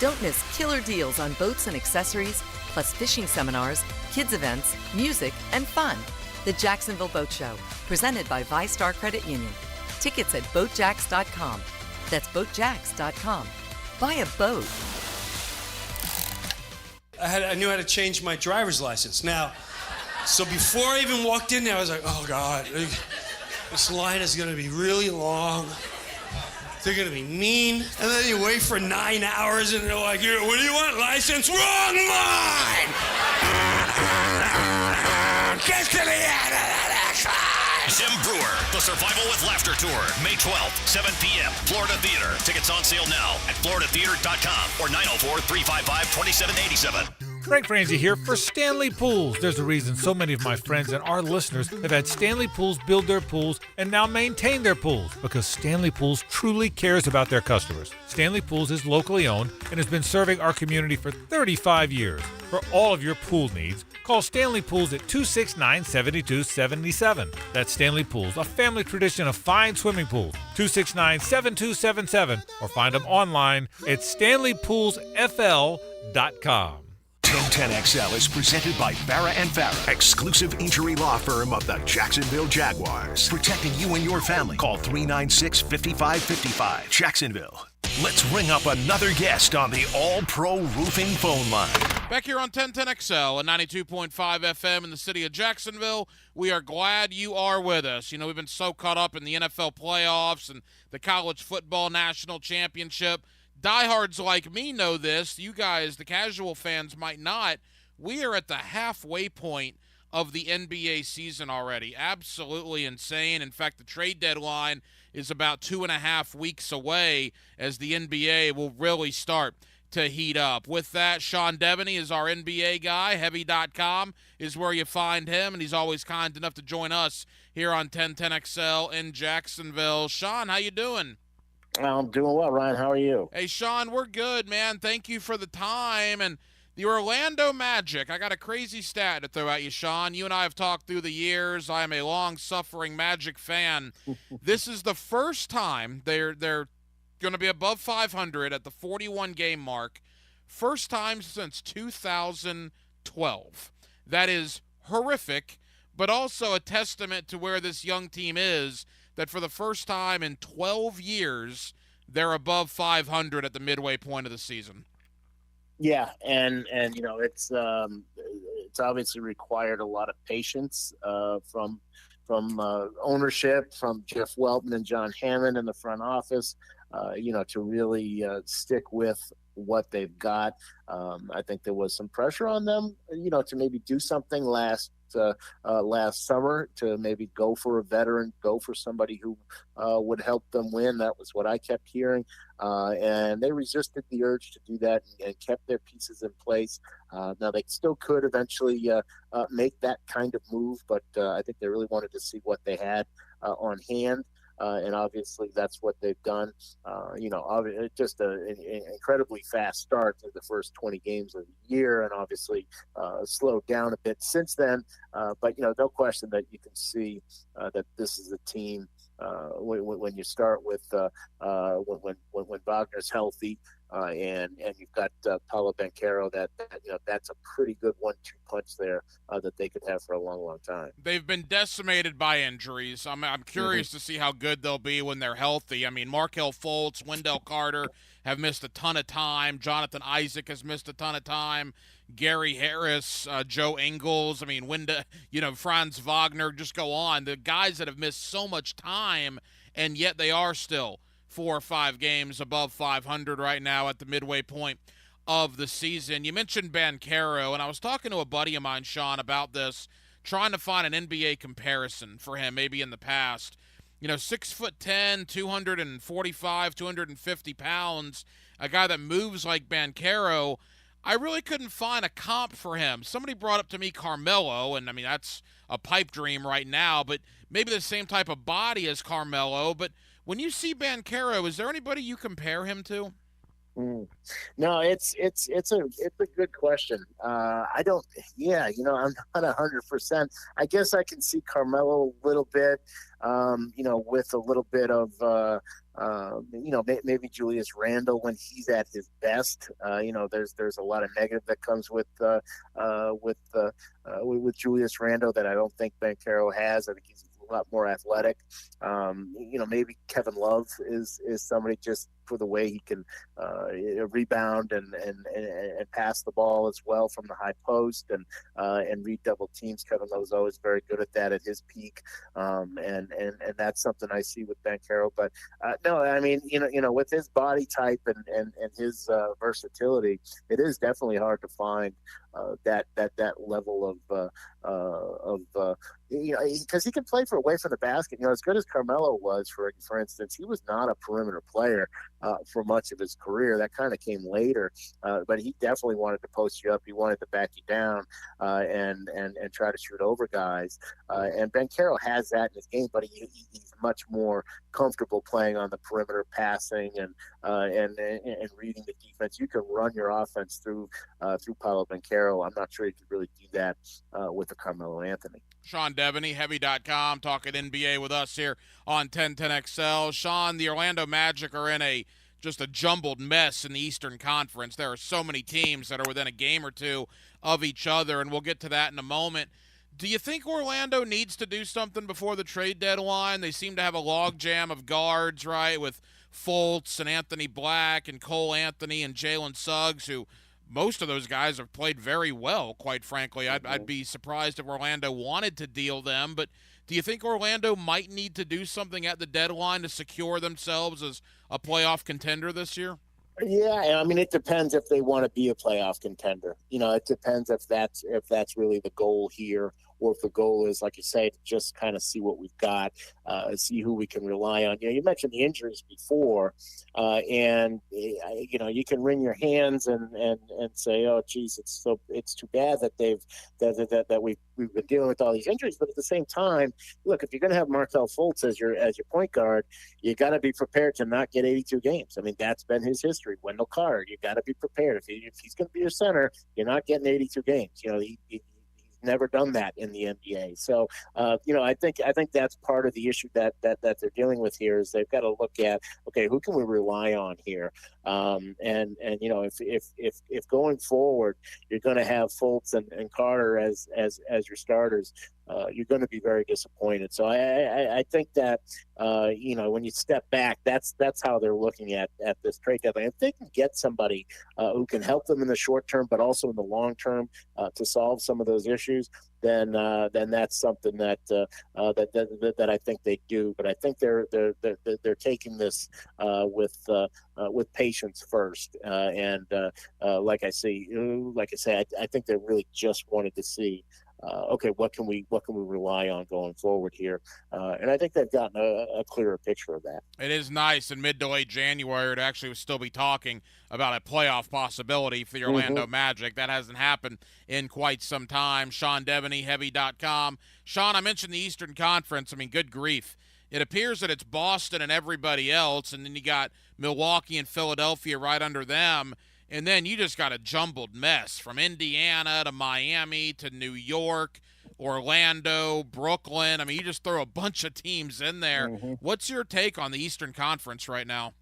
[SPEAKER 16] Don't miss killer deals on boats and accessories, plus fishing seminars, kids events, music, and fun. The Jacksonville Boat Show, presented by ViStar Credit Union. Tickets at boatjacks.com. That's boatjacks.com. Buy a boat.
[SPEAKER 24] I knew how to change my driver's license. Now, so before I even walked in there, I was like, oh God, this line is gonna be really long. They're gonna be mean. And then you wait for 9 hours and they're like, what do you want, license? Wrong line! Get to the end of the next line!
[SPEAKER 1] Tim Brewer, The Survival with Laughter Tour, May 12th, 7 p.m., Florida Theater. Tickets on sale now at floridatheater.com or 904-355-2787.
[SPEAKER 25] Frank Franzi here for Stanley Pools. There's a reason so many of my friends and our listeners have had Stanley Pools build their pools and now maintain their pools, because Stanley Pools truly cares about their customers. Stanley Pools is locally owned and has been serving our community for 35 years. For all of your pool needs, call Stanley Pools at 269-7277. That's Stanley Pools, a family tradition of fine swimming pools. 269-7277, or find them online at stanleypoolsfl.com.
[SPEAKER 1] 1010XL is presented by Farah & Farah, exclusive injury law firm of the Jacksonville Jaguars. Protecting you and your family. Call 396-5555. Jacksonville. Let's ring up another guest on the All-Pro Roofing phone line.
[SPEAKER 2] Back here on 1010XL and 92.5 FM in the city of Jacksonville. We are glad you are with us. You know, we've been so caught up in the NFL playoffs and the college football national championship. Diehards like me know this. You guys, the casual fans, might not. We are at the halfway point of the NBA season already. Absolutely insane. In fact, the trade deadline is about 2.5 weeks away as the NBA will really start to heat up. With that, Sean Devaney is our NBA guy. Heavy.com is where you find him, and he's always kind enough to join us here on 1010XL in Jacksonville. Sean, how you doing?
[SPEAKER 26] I'm doing well, Ryan. How are you?
[SPEAKER 2] Hey, Sean, we're good, man. Thank you for the time. And the Orlando Magic, I got a crazy stat to throw at you, Sean. You and I have talked through the years. I am a long-suffering Magic fan. This is the first time they're going to be above 500 at the 41-game mark. First time since 2012. That is horrific, but also a testament to where this young team is, that for the first time in 12 years, they're above 500 at the midway point of the season.
[SPEAKER 26] Yeah, and you know, it's obviously required a lot of patience from ownership, from Jeff Welton and John Hammond in the front office, you know, to really stick with what they've got. I think there was some pressure on them, you know, to maybe do something last last summer to maybe go for a veteran, go for somebody who would help them win. That was what I kept hearing. And they resisted the urge to do that and kept their pieces in place. Now, they still could eventually make that kind of move, but I think they really wanted to see what they had on hand. And obviously that's what they've done. Just an incredibly fast start to the first 20 games of the year, and obviously slowed down a bit since then. But no question that you can see that this is a team when you start with when Wagner's healthy. And you've got Paulo Banchero. That's a pretty good 1-2 punch there that they could have for a long, long time.
[SPEAKER 2] They've been decimated by injuries. I'm curious to see how good they'll be when they're healthy. I mean, Markelle Fultz, Wendell Carter have missed a ton of time. Jonathan Isaac has missed a ton of time. Gary Harris, Joe Ingles. I mean, Franz Wagner. Just go on. The guys that have missed so much time, and yet they are still 4 or 5 games above 500 right now at the midway point of the season. You mentioned Banchero, and I was talking to a buddy of mine, Sean, about this, trying to find an NBA comparison for him maybe in the past. 6'10", 245, 250 pounds, a guy that moves like Banchero. I really couldn't find a comp for him. Somebody brought up to me Carmelo, and I mean, that's a pipe dream right now, but maybe the same type of body as Carmelo. But when you see Banchero, is there anybody you compare him to?
[SPEAKER 26] No, it's a good question. I don't. Yeah, I'm not 100%. I guess I can see Carmelo a little bit. With a little bit of maybe Julius Randle when he's at his best. There's a lot of negative that comes with Julius Randle that I don't think Banchero has. I think he's a lot more athletic. Maybe Kevin Love is somebody just for the way he can rebound and pass the ball as well from the high post and read double teams. Kevin Love's always very good at that at his peak, and that's something I see with Banchero. But no, I mean with his body type and his versatility, it is definitely hard to find that level of because he can play away from the basket. As good as Carmelo was, for instance, he was not a perimeter player for much of his career. That kind of came later, but he definitely wanted to post you up. He wanted to back you down and try to shoot over guys. And Banchero has that in his game, but he's much more comfortable playing on the perimeter, passing and reading the defense. You can run your offense through Paulo Banchero. I'm not sure you could really do that with a Carmelo Anthony.
[SPEAKER 2] Sean Devaney, Heavy.com, talking NBA with us here on 1010XL. Sean, the Orlando Magic are in just a jumbled mess in the Eastern Conference. There are so many teams that are within a game or two of each other, and we'll get to that in a moment. Do you think Orlando needs to do something before the trade deadline? They seem to have a logjam of guards, right, with Fultz and Anthony Black and Cole Anthony and Jalen Suggs, who most of those guys have played very well, quite frankly. I'd be surprised if Orlando wanted to deal them, but do you think Orlando might need to do something at the deadline to secure themselves as a playoff contender this year?
[SPEAKER 26] Yeah, I mean, it depends if they want to be a playoff contender. It depends if that's really the goal here, or if the goal is, like you say, to just kind of see what we've got, see who we can rely on. You mentioned the injuries before, and you can wring your hands and say, oh, geez, it's too bad that we've been dealing with all these injuries. But at the same time, look, if you're going to have Markelle Fultz as your point guard, you got to be prepared to not get 82 games. I mean, that's been his history. Wendell Carter, you got to be prepared. If he's going to be your center, you're not getting 82 games. He's never done that in the NBA. So, I think that's part of the issue that they're dealing with here is they've got to look at, okay, who can we rely on here? If going forward you're going to have Fultz and Carter as your starters, you're going to be very disappointed. So I think that when you step back, that's how they're looking at this trade deadline. If they can get somebody who can help them in the short term, but also in the long term to solve some of those issues, then that's something that I think they do. But I think they're taking this with patience first. Like I say, I think they really just wanted to see okay, what can we rely on going forward here? And I think they've gotten a clearer picture of that.
[SPEAKER 2] It is nice in mid to late January to actually still be talking about a playoff possibility for the Orlando Magic. That hasn't happened in quite some time. Sean Devaney, Heavy.com. Sean, I mentioned the Eastern Conference. I mean, good grief. It appears that it's Boston and everybody else, and then you got Milwaukee and Philadelphia right under them. And then you just got a jumbled mess from Indiana to Miami to New York, Orlando, Brooklyn. I mean, you just throw a bunch of teams in there. What's your take on the Eastern Conference right now?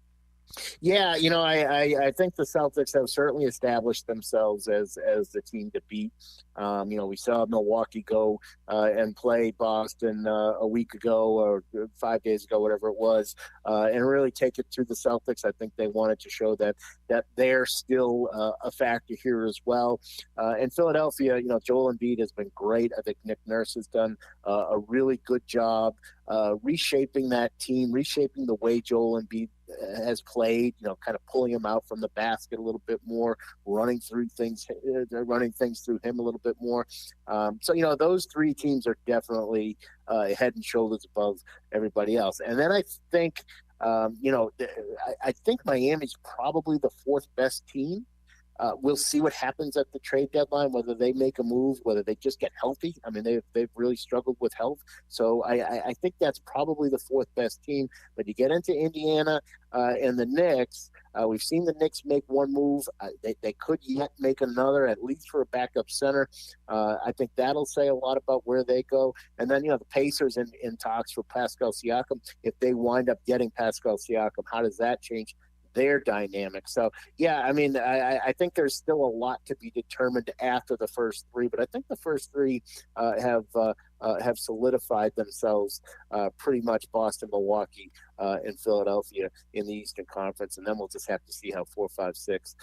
[SPEAKER 26] Yeah, I think the Celtics have certainly established themselves as the team to beat. We saw Milwaukee go and play Boston a week ago or 5 days ago, whatever it was, and really take it to the Celtics. I think they wanted to show that they're still a factor here as well. And Philadelphia, Joel Embiid has been great. I think Nick Nurse has done a really good job reshaping that team, reshaping the way Joel Embiid has played, kind of pulling him out from the basket a little bit more, running things through him a little bit more. So, those three teams are definitely head and shoulders above everybody else. And then I think, I think Miami's probably the fourth best team. We'll see what happens at the trade deadline, whether they make a move, whether they just get healthy. I mean, they've really struggled with health. So I think that's probably the fourth best team. But you get into Indiana and the Knicks. We've seen the Knicks make one move. They could yet make another, at least for a backup center. I think that'll say a lot about where they go. And then, the Pacers in talks for Pascal Siakam. If they wind up getting Pascal Siakam, how does that change their dynamic? So, yeah, I mean, I think there's still a lot to be determined after the first three, but I think the first three have solidified themselves pretty much: Boston, Milwaukee, and Philadelphia in the Eastern Conference, and then we'll just have to see how 4, 5, 6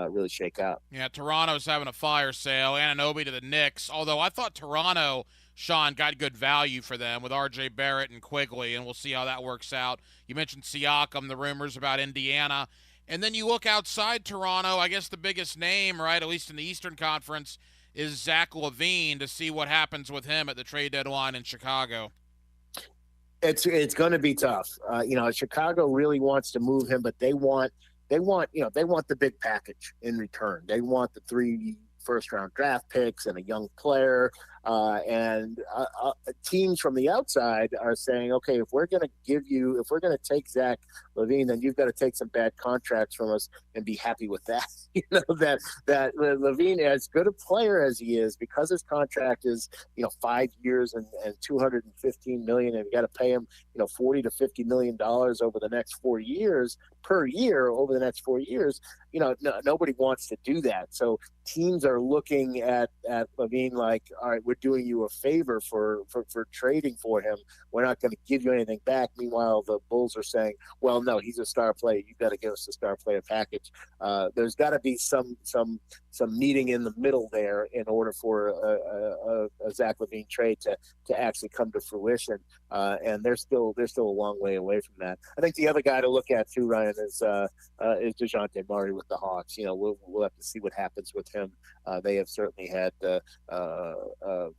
[SPEAKER 26] really shake out.
[SPEAKER 2] Yeah, Toronto's having a fire sale. Anunoby to the Knicks, although I thought Toronto, Sean, got good value for them with R.J. Barrett and Quigley, and we'll see how that works out. You mentioned Siakam, the rumors about Indiana. And then you look outside Toronto, I guess the biggest name, right, at least in the Eastern Conference, is Zach LaVine, to see what happens with him at the trade deadline in Chicago.
[SPEAKER 26] It's going to be tough. Chicago really wants to move him, but they want the big package in return. They want the 3 first-round draft picks and a young player. And teams from the outside are saying, okay, if we're going to take Zach LaVine, then you've got to take some bad contracts from us and be happy with that. That LaVine, as good a player as he is, because his contract is 5 years and $215 million, and you got to pay him $40 to $50 million over the next 4 years per year over the next 4 years. Nobody wants to do that. So teams are looking at LaVine like, all right, we're doing you a favor for trading for him. We're not going to give you anything back. Meanwhile, the Bulls are saying, well, no, he's a star player. You've got to give us a star player package. There's got to be some meeting in the middle there in order for a Zach LaVine trade to actually come to fruition. And they're still a long way away from that. I think the other guy to look at too, Ryan, is DeJounte Murray with the Hawks. We'll have to see what happens with him. They have certainly had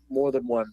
[SPEAKER 26] more than one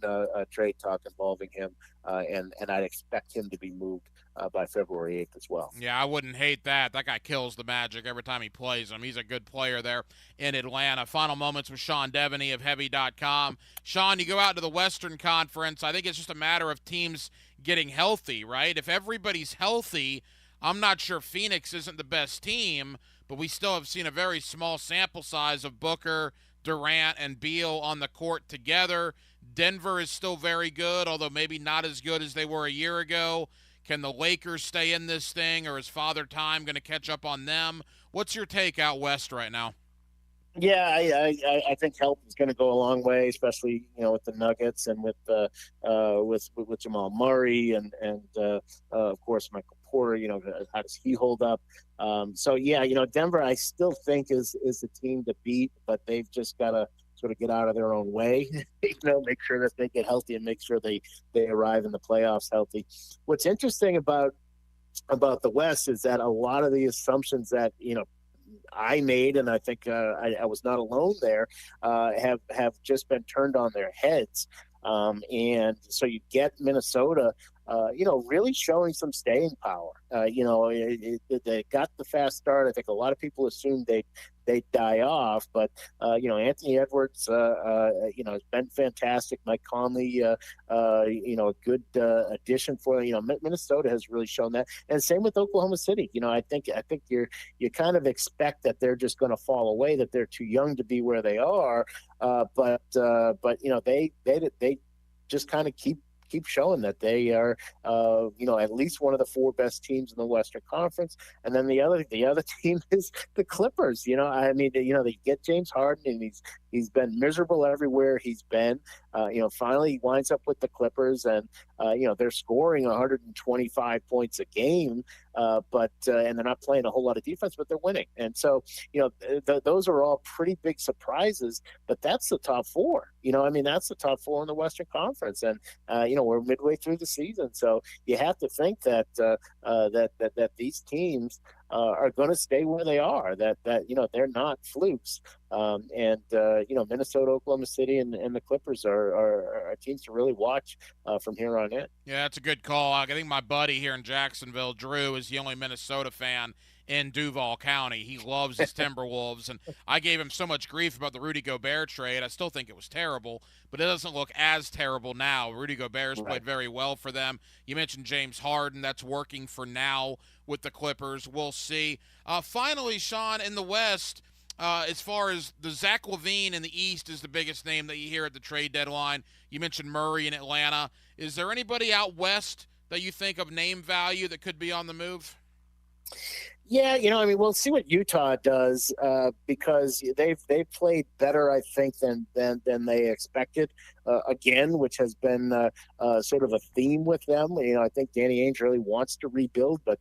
[SPEAKER 26] trade talk involving him, and I'd expect him to be moved by February 8th as well.
[SPEAKER 2] Yeah, I wouldn't hate that. That guy kills the Magic every time he plays them. He's a good player there in Atlanta. Final moments with Sean Devaney of Heavy.com. Sean, you go out to the Western Conference. I think it's just a matter of teams getting healthy, right? If everybody's healthy, I'm not sure Phoenix isn't the best team, but we still have seen a very small sample size of Booker, Durant, and Beal on the court together. Denver is still very good, although maybe not as good as they were a year ago. Can the Lakers stay in this thing, or is Father Time going to catch up on them? What's your take out west right now?
[SPEAKER 26] Yeah, I think health is going to go a long way, especially with the Nuggets and with Jamal Murray and of course Michael Porter. How does he hold up? So yeah, Denver I still think is the team to beat, but they've just got to sort of get out of their own way, make sure that they get healthy and make sure they arrive in the playoffs healthy. What's interesting about the West is that a lot of the assumptions that I made, and I think I was not alone there, have just been turned on their heads. And so you get Minnesota, really showing some staying power. They got the fast start. I think a lot of people assumed they'd die off, but Anthony Edwards, has been fantastic. Mike Conley, a good addition for Minnesota has really shown that, and same with Oklahoma City. I think you kind of expect that they're just going to fall away, that they're too young to be where they are, but they just kind of keep showing that they are, at least one of the four best teams in the Western Conference. And then the other team is the Clippers. They get James Harden, and he's been miserable everywhere he's been. Finally he winds up with the Clippers, and they're scoring 125 points a game, but and they're not playing a whole lot of defense, but they're winning. And so, those are all pretty big surprises. But that's the top four. That's the top four in the Western Conference, and we're midway through the season, so you have to think that that these teams are going to stay where they are. That they're not flukes. Minnesota, Oklahoma City, and the Clippers are teams to really watch from here on in.
[SPEAKER 2] Yeah, that's a good call. I think my buddy here in Jacksonville, Drew, is the only Minnesota fan in Duval County. He loves his Timberwolves, and I gave him so much grief about the Rudy Gobert trade. I still think it was terrible, but it doesn't look as terrible now. Rudy Gobert's played very well for them. You mentioned James Harden. That's working for now with the Clippers. We'll see. Finally, Sean, in the West, as far as the Zach LaVine in the East is the biggest name that you hear at the trade deadline. You mentioned Murray in Atlanta. Is there anybody out West that you think of name value that could be on the move?
[SPEAKER 26] Yeah, we'll see what Utah does because they've played better, I think, than they expected. Again, which has been sort of a theme with them. I think Danny Ainge really wants to rebuild, but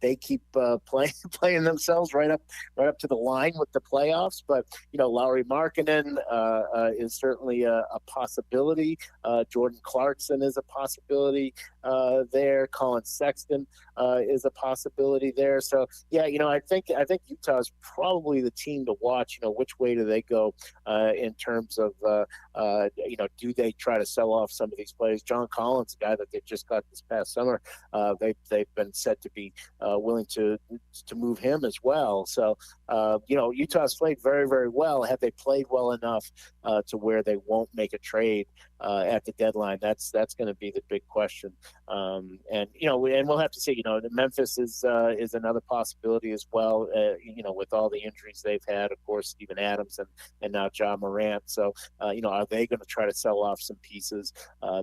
[SPEAKER 26] they keep playing themselves right up to the line with the playoffs. But Lauri Markkanen is certainly a possibility. Jordan Clarkson is a possibility there. Colin Sexton is a possibility there. So yeah, I think Utah's probably the team to watch. Which way do they go in terms of do they try to sell off some of these players? John Collins, a guy that they just got this past summer, they've been said to be willing to move him as well. So Utah's played very, very well. Have they played well enough to where they won't make a trade at the deadline? That's going to be the big question. And we'll have to see. Memphis is another possibility as well. With all the injuries they've had, of course, Steven Adams and now Ja Morant. So are they going to try to sell off some pieces?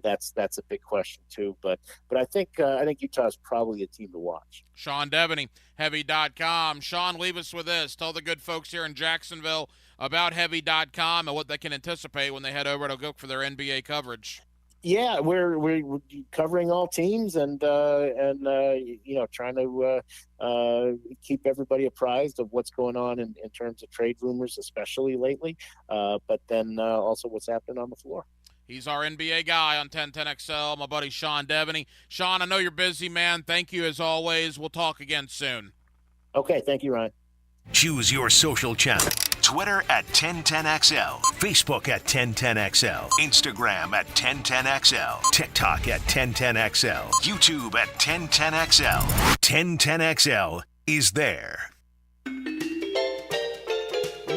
[SPEAKER 26] That's a big question too. But I think Utah's probably a team to watch.
[SPEAKER 2] Sean Devaney, Heavy.com. Sean, leave us with this. Tell the good folks here in Jacksonville about Heavy.com and what they can anticipate when they head over to go for their NBA coverage.
[SPEAKER 26] Yeah, we're covering all teams and trying to keep everybody apprised of what's going on in terms of trade rumors, especially lately, but then also what's happening on the floor.
[SPEAKER 2] He's our NBA guy on 1010XL, my buddy Sean Devaney. Sean, I know you're busy, man. Thank you as always. We'll talk again soon.
[SPEAKER 26] Okay, thank you, Ryan.
[SPEAKER 1] Choose your social channel. Twitter at 1010XL, Facebook at 1010XL, Instagram at 1010XL, TikTok at 1010XL, YouTube at 1010XL. 1010XL is there.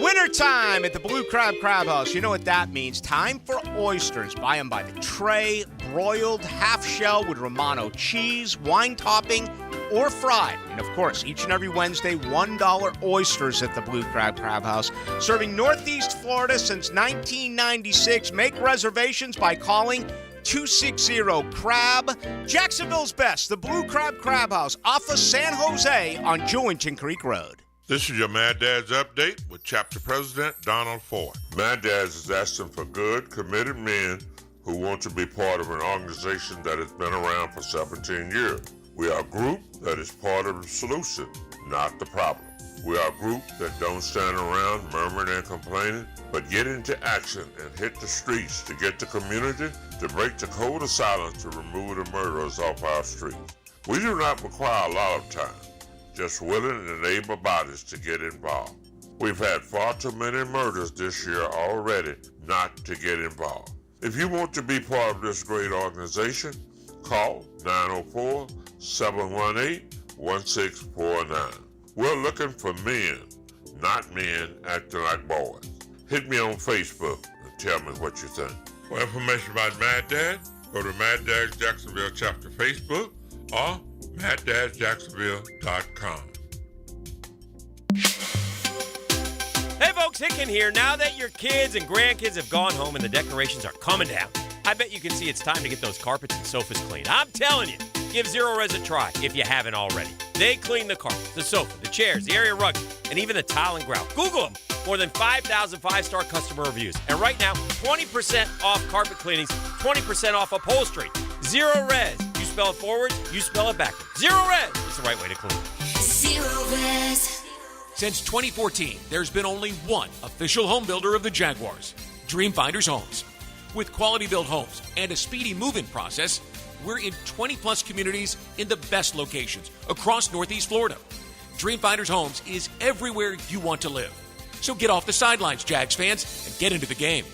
[SPEAKER 6] Wintertime at the Blue Crab House. You know what that means. Time for oysters. Buy them by the tray, broiled, half shell with Romano cheese, wine topping, or fried. And of course, each and every Wednesday, $1 oysters at the Blue Crab House. Serving Northeast Florida since 1996. Make reservations by calling 260-CRAB. Jacksonville's best, the Blue Crab House, off of San Jose on Jewington Creek Road.
[SPEAKER 17] This is your Mad Dad's Update with Chapter President Donald Ford. Mad Dad's is asking for good, committed men who want to be part of an organization that has been around for 17 years. We are a group that is part of the solution, not the problem. We are a group that don't stand around murmuring and complaining, but get into action and hit the streets to get the community to break the code of silence to remove the murderers off our streets. We do not require a lot of time. just willing and able bodies to get involved. We've had far too many murders this year already not to get involved. If you want to be part of this great organization, call 904-718-1649. We're looking for men, not men acting like boys. Hit me on Facebook and tell me what you think. For information about Mad Dad, go to Mad Dad's Jacksonville chapter Facebook or MadDad'sJacksonville.com.
[SPEAKER 3] Hey folks, Hicken here. Now that your kids and grandkids have gone home and the decorations are coming down, I bet you can see it's time to get those carpets and sofas cleaned. I'm telling you, give Zero Res a try if you haven't already. They clean the carpet, the sofa, the chairs, the area rug, and even the tile and grout. Google them. More than 5,000 five-star customer reviews. And right now, 20% off carpet cleanings, 20% off upholstery. Zero Res. You spell it forward, you spell it backwards. Zero Res. It's the right way to clean.
[SPEAKER 10] Zero Res.
[SPEAKER 8] Since 2014, there's been only one official home builder of the Jaguars, Dreamfinders Homes. With quality-built homes and a speedy move-in process, we're in 20-plus communities in the best locations across Northeast Florida. Dreamfinders Homes is everywhere you want to live. So get off the sidelines, Jags fans, and get into the game.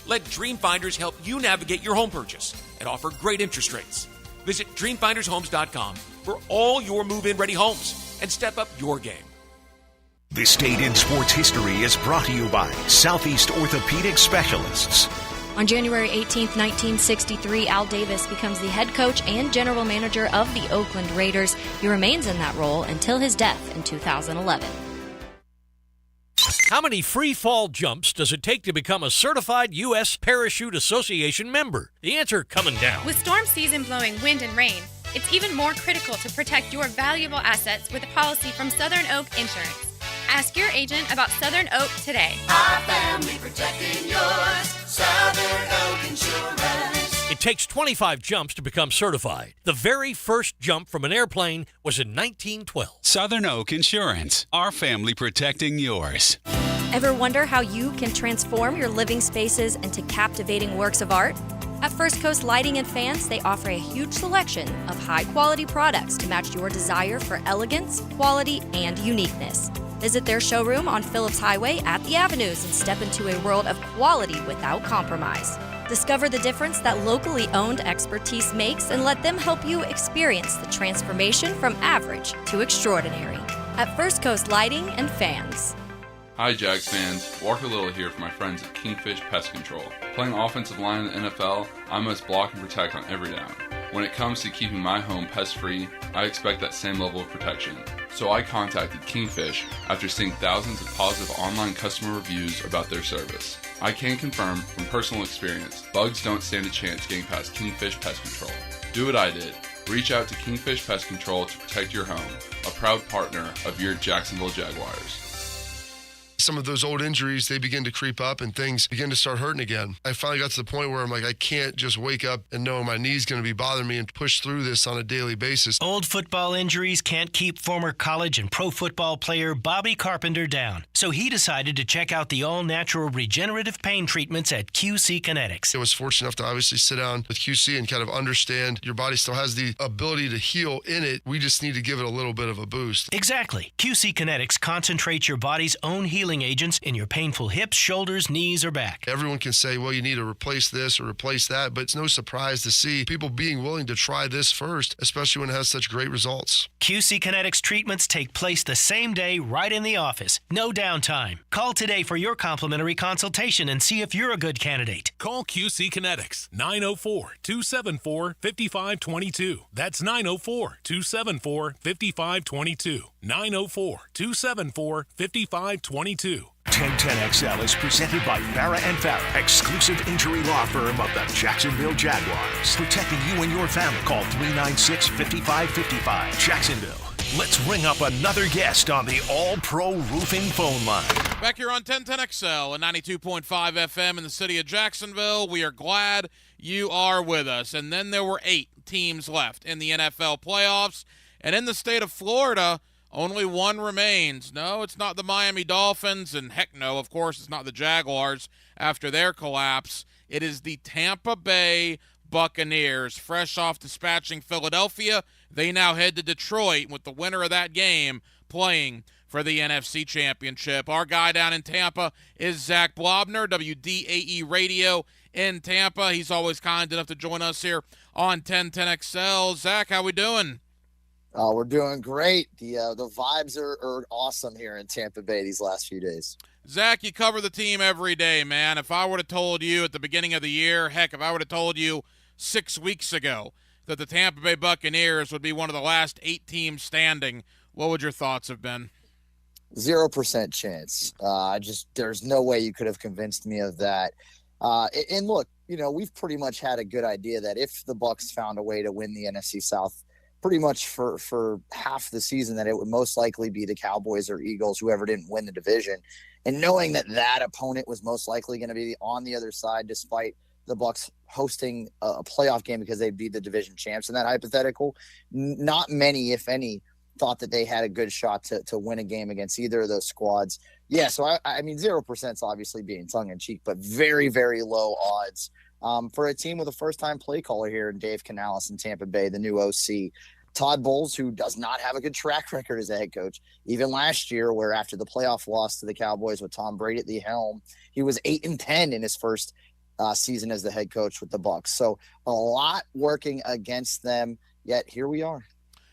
[SPEAKER 8] Let Dreamfinders help you navigate your home purchase and offer great interest rates. Visit DreamfindersHomes.com for all your move-in ready homes and step up your game.
[SPEAKER 1] This Date in Sports History is brought to you by Southeast Orthopedic Specialists.
[SPEAKER 12] On January 18, 1963, Al Davis becomes the head coach and general manager of the Oakland Raiders. He remains in that role until his death in 2011.
[SPEAKER 8] How many free fall jumps does it take to become a certified U.S. Parachute Association member? The answer coming down.
[SPEAKER 18] With storm season blowing wind and rain, it's even more critical to protect your valuable assets with a policy from Southern Oak Insurance. Ask your agent about Southern Oak today.
[SPEAKER 10] Our family protecting yours. Southern Oak Insurance.
[SPEAKER 8] It takes 25 jumps to become certified. The very first jump from an airplane was in 1912.
[SPEAKER 11] Southern Oak Insurance. Our family protecting yours.
[SPEAKER 12] Ever wonder how you can transform your living spaces into captivating works of art? At First Coast Lighting and Fans, they offer a huge selection of high-quality products to match your desire for elegance, quality, and uniqueness. Visit their showroom on Phillips Highway at the Avenues and step into a world of quality without compromise. Discover the difference that locally owned expertise makes and let them help you experience the transformation from average to extraordinary. At First Coast Lighting and Fans.
[SPEAKER 19] Hi Jags fans, Walker Little here for my friends at Kingfish Pest Control. Playing offensive line in the NFL, I must block and protect on every down. When it comes to keeping my home pest-free, I expect that same level of protection. So I contacted Kingfish after seeing thousands of positive online customer reviews about their service. I can confirm from personal experience, bugs don't stand a chance getting past Kingfish Pest Control. Do what I did. Reach out to Kingfish Pest Control to protect your home, a proud partner of your Jacksonville Jaguars.
[SPEAKER 20] Some of those old injuries, they begin to creep up and things begin to start hurting again. I finally got to the point where I'm like, I can't just wake up and know my knee's going to be bothering me and push through this on a daily basis.
[SPEAKER 21] Old football injuries can't keep former college and pro football player Bobby Carpenter down. So he decided to check out the all-natural regenerative pain treatments at QC Kinetics.
[SPEAKER 20] I was fortunate enough to obviously sit down with QC and kind of understand your body still has the ability to heal in it. We just need to give it a little bit of a boost.
[SPEAKER 21] Exactly. QC Kinetics concentrates your body's own healing agents in your painful hips, shoulders, knees, or back.
[SPEAKER 20] Everyone can say, well, you need to replace this or replace that, but it's no surprise to see people being willing to try this first, especially when it has such great results.
[SPEAKER 21] QC Kinetics treatments take place the same day right in the office. No downtime. Call today for your complimentary consultation and see if you're a good candidate.
[SPEAKER 23] Call QC Kinetics, 904-274-5522. That's 904-274-5522. 904-274-5522.
[SPEAKER 1] 1010XL is presented by Farah and Farah, exclusive injury law firm of the Jacksonville Jaguars. Protecting you and your family. Call 396-5555. Jacksonville. Let's ring up another guest on the All-Pro Roofing phone line.
[SPEAKER 2] Back here on 1010XL and 92.5 FM in the city of Jacksonville. We are glad you are with us. And then there were 8 teams left in the NFL playoffs. And in the state of Florida, only one remains. No, it's not the Miami Dolphins, and heck no, of course, it's not the Jaguars after their collapse. It is the Tampa Bay Buccaneers, fresh off dispatching Philadelphia. They now head to Detroit with the winner of that game playing for the NFC Championship. Our guy down in Tampa is Zach Blobner, WDAE Radio in Tampa. He's always kind enough to join us here on 1010XL. Zach, how we doing?
[SPEAKER 4] We're doing great. The vibes are awesome here in Tampa Bay these last few days.
[SPEAKER 2] Zach, you cover the team every day, man. If I would have told you at the beginning of the year, heck, if I would have told you 6 weeks ago that the Tampa Bay Buccaneers would be one of the last 8 teams standing, what would your thoughts have been?
[SPEAKER 4] 0% chance. There's no way you could have convinced me of that. And look, we've pretty much had a good idea that if the Bucs found a way to win the NFC South pretty much for half the season, that it would most likely be the Cowboys or Eagles, whoever didn't win the division. And knowing that opponent was most likely going to be on the other side, despite the Bucs hosting a playoff game because they'd be the division champs in that hypothetical, not many, if any, thought that they had a good shot to win a game against either of those squads. Yeah, so I mean, 0% is obviously being tongue-in-cheek, but very, very low odds for a team with a first-time play caller here in Dave Canales in Tampa Bay, the new OC. Todd Bowles, who does not have a good track record as a head coach, even last year, where after the playoff loss to the Cowboys with Tom Brady at the helm, he was 8-10 in his first season as the head coach with the Bucs. So a lot working against them, yet here we are.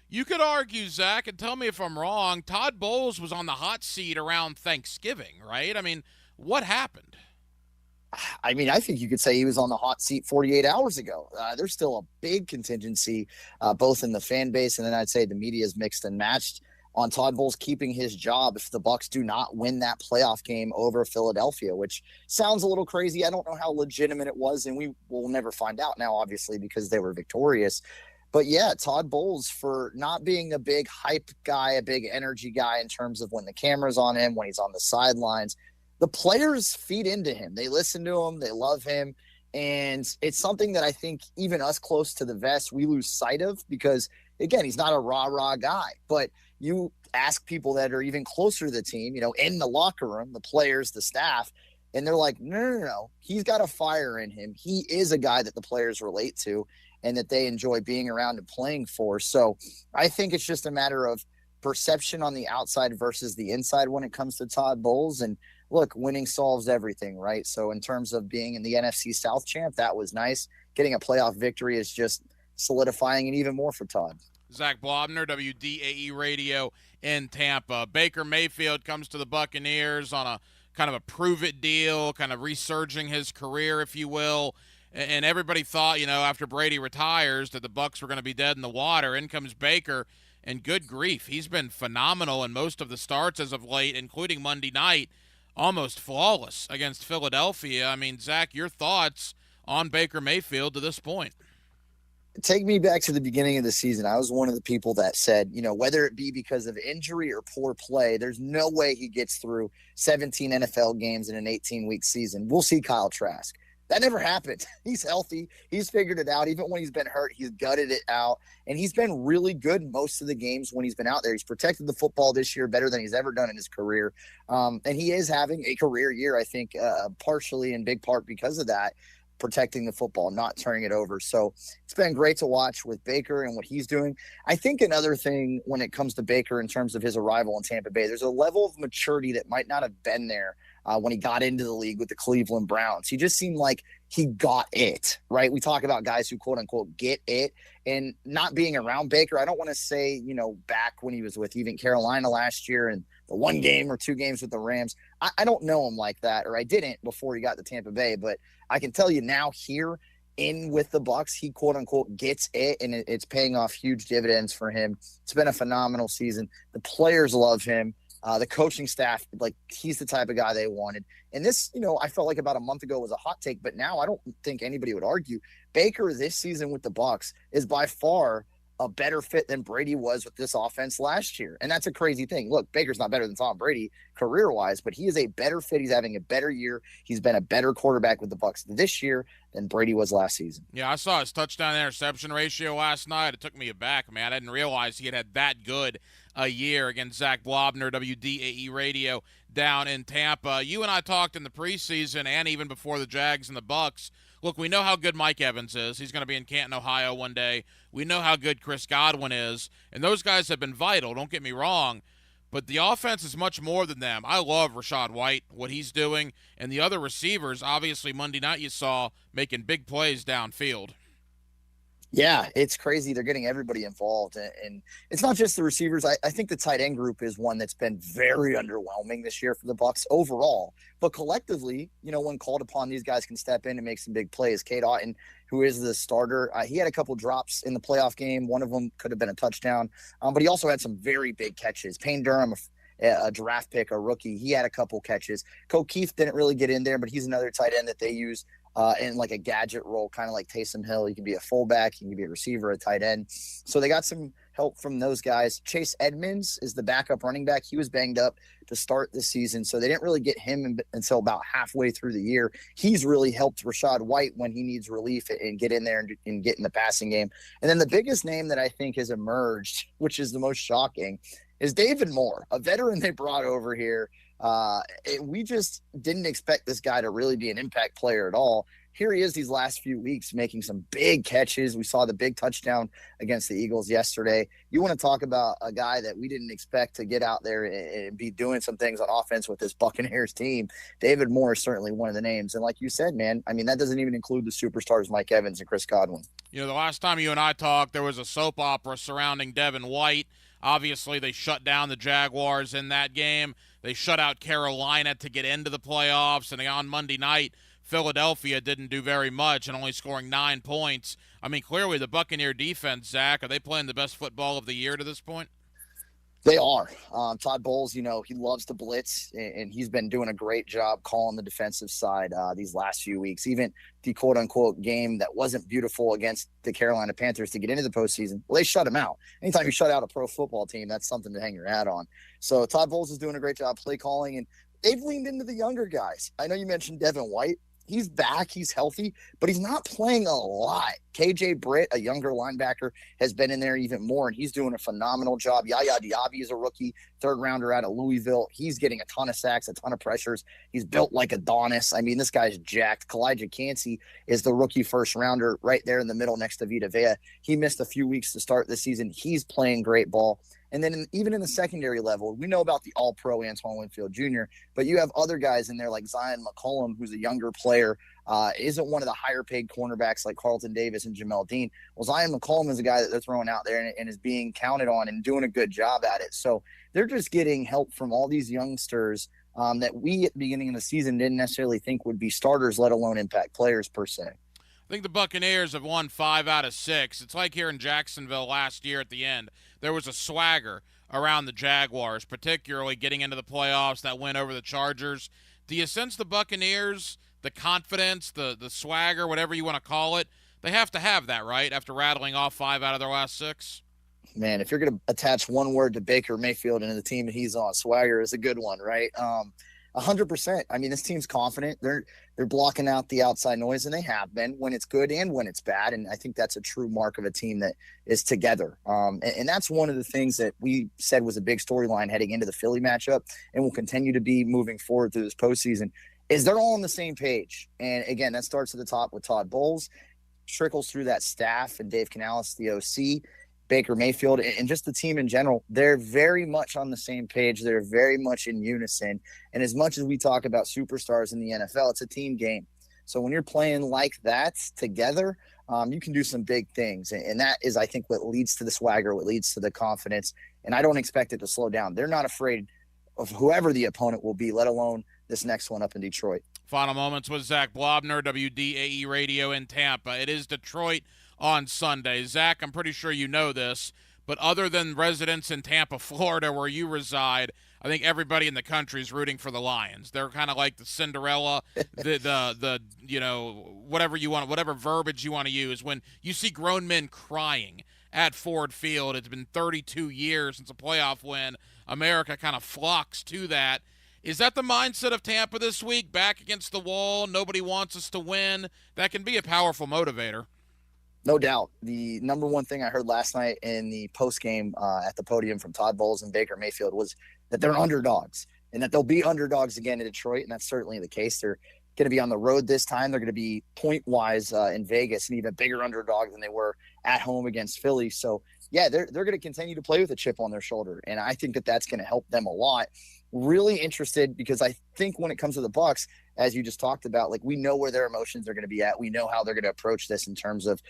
[SPEAKER 2] You could argue, Zach, and tell me if I'm wrong, Todd Bowles was on the hot seat around Thanksgiving, right? I mean, what happened?
[SPEAKER 4] I mean, I think you could say he was on the hot seat 48 hours ago. There's still a big contingency, both in the fan base and then I'd say the media is mixed and matched on Todd Bowles keeping his job if the Bucs do not win that playoff game over Philadelphia, which sounds a little crazy. I don't know how legitimate it was, and we will never find out now, obviously, because they were victorious. But yeah, Todd Bowles, for not being a big hype guy, a big energy guy in terms of when the camera's on him, when he's on the sidelines, the players feed into him. They listen to him. They love him. And it's something that I think even us close to the vest, we lose sight of because, again, he's not a rah-rah guy. But you ask people that are even closer to the team, in the locker room, the players, the staff, and they're like, no. He's got a fire in him. He is a guy that the players relate to and that they enjoy being around and playing for. So I think it's just a matter of perception on the outside versus the inside when it comes to Todd Bowles. And look, winning solves everything, right? So in terms of being in the NFC South champ, that was nice. Getting a playoff victory is just solidifying it even more for Todd.
[SPEAKER 2] Zach Blobner, WDAE Radio in Tampa. Baker Mayfield comes to the Buccaneers on a kind of a prove-it deal, kind of resurging his career, if you will. And everybody thought, after Brady retires that the Bucs were going to be dead in the water. In comes Baker, and good grief, he's been phenomenal in most of the starts as of late, including Monday night, almost flawless against Philadelphia. I mean, Zach, your thoughts on Baker Mayfield to this point?
[SPEAKER 4] Take me back to the beginning of the season. I was one of the people that said, whether it be because of injury or poor play, there's no way he gets through 17 NFL games in an 18-week season. We'll see Kyle Trask. That never happened. He's healthy. He's figured it out. Even when he's been hurt, he's gutted it out. And he's been really good most of the games when he's been out there. He's protected the football this year better than he's ever done in his career. And he is having a career year, I think, partially in big part because of that, protecting the football, not turning it over. So it's been great to watch with Baker and what he's doing. I think another thing when it comes to Baker in terms of his arrival in Tampa Bay, there's a level of maturity that might not have been there when he got into the league with the Cleveland Browns. He just seemed like he got it, right? We talk about guys who, quote unquote, get it. And not being around Baker, I don't want to say, back when he was with even Carolina last year and the 1 game or 2 games with the Rams, I don't know him like that, or I didn't before he got to Tampa Bay. But I can tell you now here in with the Bucs, he, quote unquote, gets it, and it's paying off huge dividends for him. It's been a phenomenal season. The players love him. The coaching staff, he's the type of guy they wanted. And this, I felt like about a month ago was a hot take, but now I don't think anybody would argue. Baker this season with the Bucs is by far a better fit than Brady was with this offense last year. And that's a crazy thing. Look, Baker's not better than Tom Brady career-wise, but he is a better fit. He's having a better year. He's been a better quarterback with the Bucs this year than Brady was last season.
[SPEAKER 2] Yeah, I saw his touchdown-interception ratio last night. It took me aback, man. I didn't realize he had that good a year against Zach Blobner, WDAE Radio down in Tampa. You and I talked in the preseason and even before the Jags and the Bucs. Look, we know how good Mike Evans is. He's going to be in Canton, Ohio one day. We know how good Chris Godwin is, and those guys have been vital, don't get me wrong. but the offense is much more than them. I love Rachaad White, what he's doing, and the other receivers, obviously Monday night you saw making big plays downfield.
[SPEAKER 4] Yeah, it's crazy. They're getting everybody involved. And it's not just the receivers. I think the tight end group is one that's been very underwhelming this year for the Bucs overall. But collectively, when called upon, these guys can step in and make some big plays. Cade Otton, who is the starter, he had a couple drops in the playoff game. One of them could have been a touchdown. But he also had some very big catches. Payne Durham, a draft pick, a rookie, he had a couple catches. Keith didn't really get in there, but he's another tight end that they use in like a gadget role, kind of like Taysom Hill. He can be a fullback, he can be a receiver, a tight end. So they got some help from those guys. Chase Edmonds is the backup running back. He was banged up to start this season, so they didn't really get him until about halfway through the year. He's really helped Rachaad White when he needs relief and get in there and get in the passing game. And then the biggest name that I think has emerged, which is the most shocking, is David Moore, a veteran they brought over here. We just didn't expect this guy to really be an impact player at all. Here he is these last few weeks making some big catches. We saw the big touchdown against the Eagles yesterday. You want to talk about a guy that we didn't expect to get out there and be doing some things on offense with this Buccaneers team. David Moore is certainly one of the names. And like you said, man, I mean, that doesn't even include the superstars Mike Evans and Chris Godwin.
[SPEAKER 2] The last time you and I talked, there was a soap opera surrounding Devin White. Obviously, they shut down the Jaguars in that game. They shut out Carolina to get into the playoffs. And on Monday night, Philadelphia didn't do very much and only scoring 9 points. I mean, clearly the Buccaneer defense, Zach, are they playing the best football of the year to this point?
[SPEAKER 4] They are. Todd Bowles, he loves to blitz, and he's been doing a great job calling the defensive side these last few weeks. Even the quote-unquote game that wasn't beautiful against the Carolina Panthers to get into the postseason, well, they shut him out. Anytime you shut out a pro football team, that's something to hang your hat on. So Todd Bowles is doing a great job play calling, and they've leaned into the younger guys. I know you mentioned Devin White. He's back. He's healthy, but he's not playing a lot. KJ Britt, a younger linebacker, has been in there even more, and he's doing a phenomenal job. Yaya Diaby is a rookie, third-rounder out of Louisville. He's getting a ton of sacks, a ton of pressures. He's built like Adonis. I mean, this guy's jacked. Kalijah Cansey is the rookie first-rounder right there in the middle next to Vita Vea. He missed a few weeks to start the season. He's playing great ball. And then even in the secondary level, we know about the all-pro Antoine Winfield Jr., but you have other guys in there like Zion McCollum, who's a younger player, isn't one of the higher-paid cornerbacks like Carlton Davis and Jamel Dean. Well, Zion McCollum is a guy that they're throwing out there and is being counted on and doing a good job at it. So they're just getting help from all these youngsters that we at the beginning of the season didn't necessarily think would be starters, let alone impact players per se.
[SPEAKER 2] I think the Buccaneers have won 5 out of 6. It's like here in Jacksonville last year at the end. There was a swagger around the Jaguars, particularly getting into the playoffs, that win over the Chargers. Do you sense the Buccaneers, the confidence, the swagger, whatever you want to call it, they have to have that, right, after rattling off 5 out of their last 6?
[SPEAKER 4] Man, if you're going to attach one word to Baker Mayfield and the team that he's on, swagger is a good one, right? 100%. I mean, this team's confident. They're blocking out the outside noise, and they have been when it's good and when it's bad. And I think that's a true mark of a team that is together. And that's one of the things that we said was a big storyline heading into the Philly matchup and will continue to be moving forward through this postseason, is they're all on the same page. And again, that starts at the top with Todd Bowles, trickles through that staff and Dave Canales, the OC, Baker Mayfield, and just the team in general. They're very much on the same page. They're very much in unison. And as much as we talk about superstars in the NFL, it's a team game. So when you're playing like that together, you can do some big things. And that is, I think, what leads to the swagger, what leads to the confidence. And I don't expect it to slow down. They're not afraid of whoever the opponent will be, let alone this next one up in Detroit.
[SPEAKER 2] Final moments with Zach Blobner, WDAE Radio in Tampa. It is Detroit on Sunday. Zach, I'm pretty sure you know this, but other than residents in Tampa, Florida, where you reside, I think everybody in the country is rooting for the Lions. They're kind of like the Cinderella, the whatever you want, whatever verbiage you want to use. When you see grown men crying at Ford Field, it's been 32 years since a playoff win. America kind of flocks to that. Is that the mindset of Tampa this week? Back against the wall, nobody wants us to win. That can be a powerful motivator.
[SPEAKER 4] No doubt. The number one thing I heard last night in the postgame at the podium from Todd Bowles and Baker Mayfield was that they're underdogs and that they'll be underdogs again in Detroit, and that's certainly the case. They're going to be on the road this time. They're going to be point-wise in Vegas, an even bigger underdog than they were at home against Philly. So yeah, they're going to continue to play with a chip on their shoulder. And I think that that's going to help them a lot. Really interested because I think when it comes to the Bucs, as you just talked about, like we know where their emotions are going to be at. We know how they're going to approach this in terms of,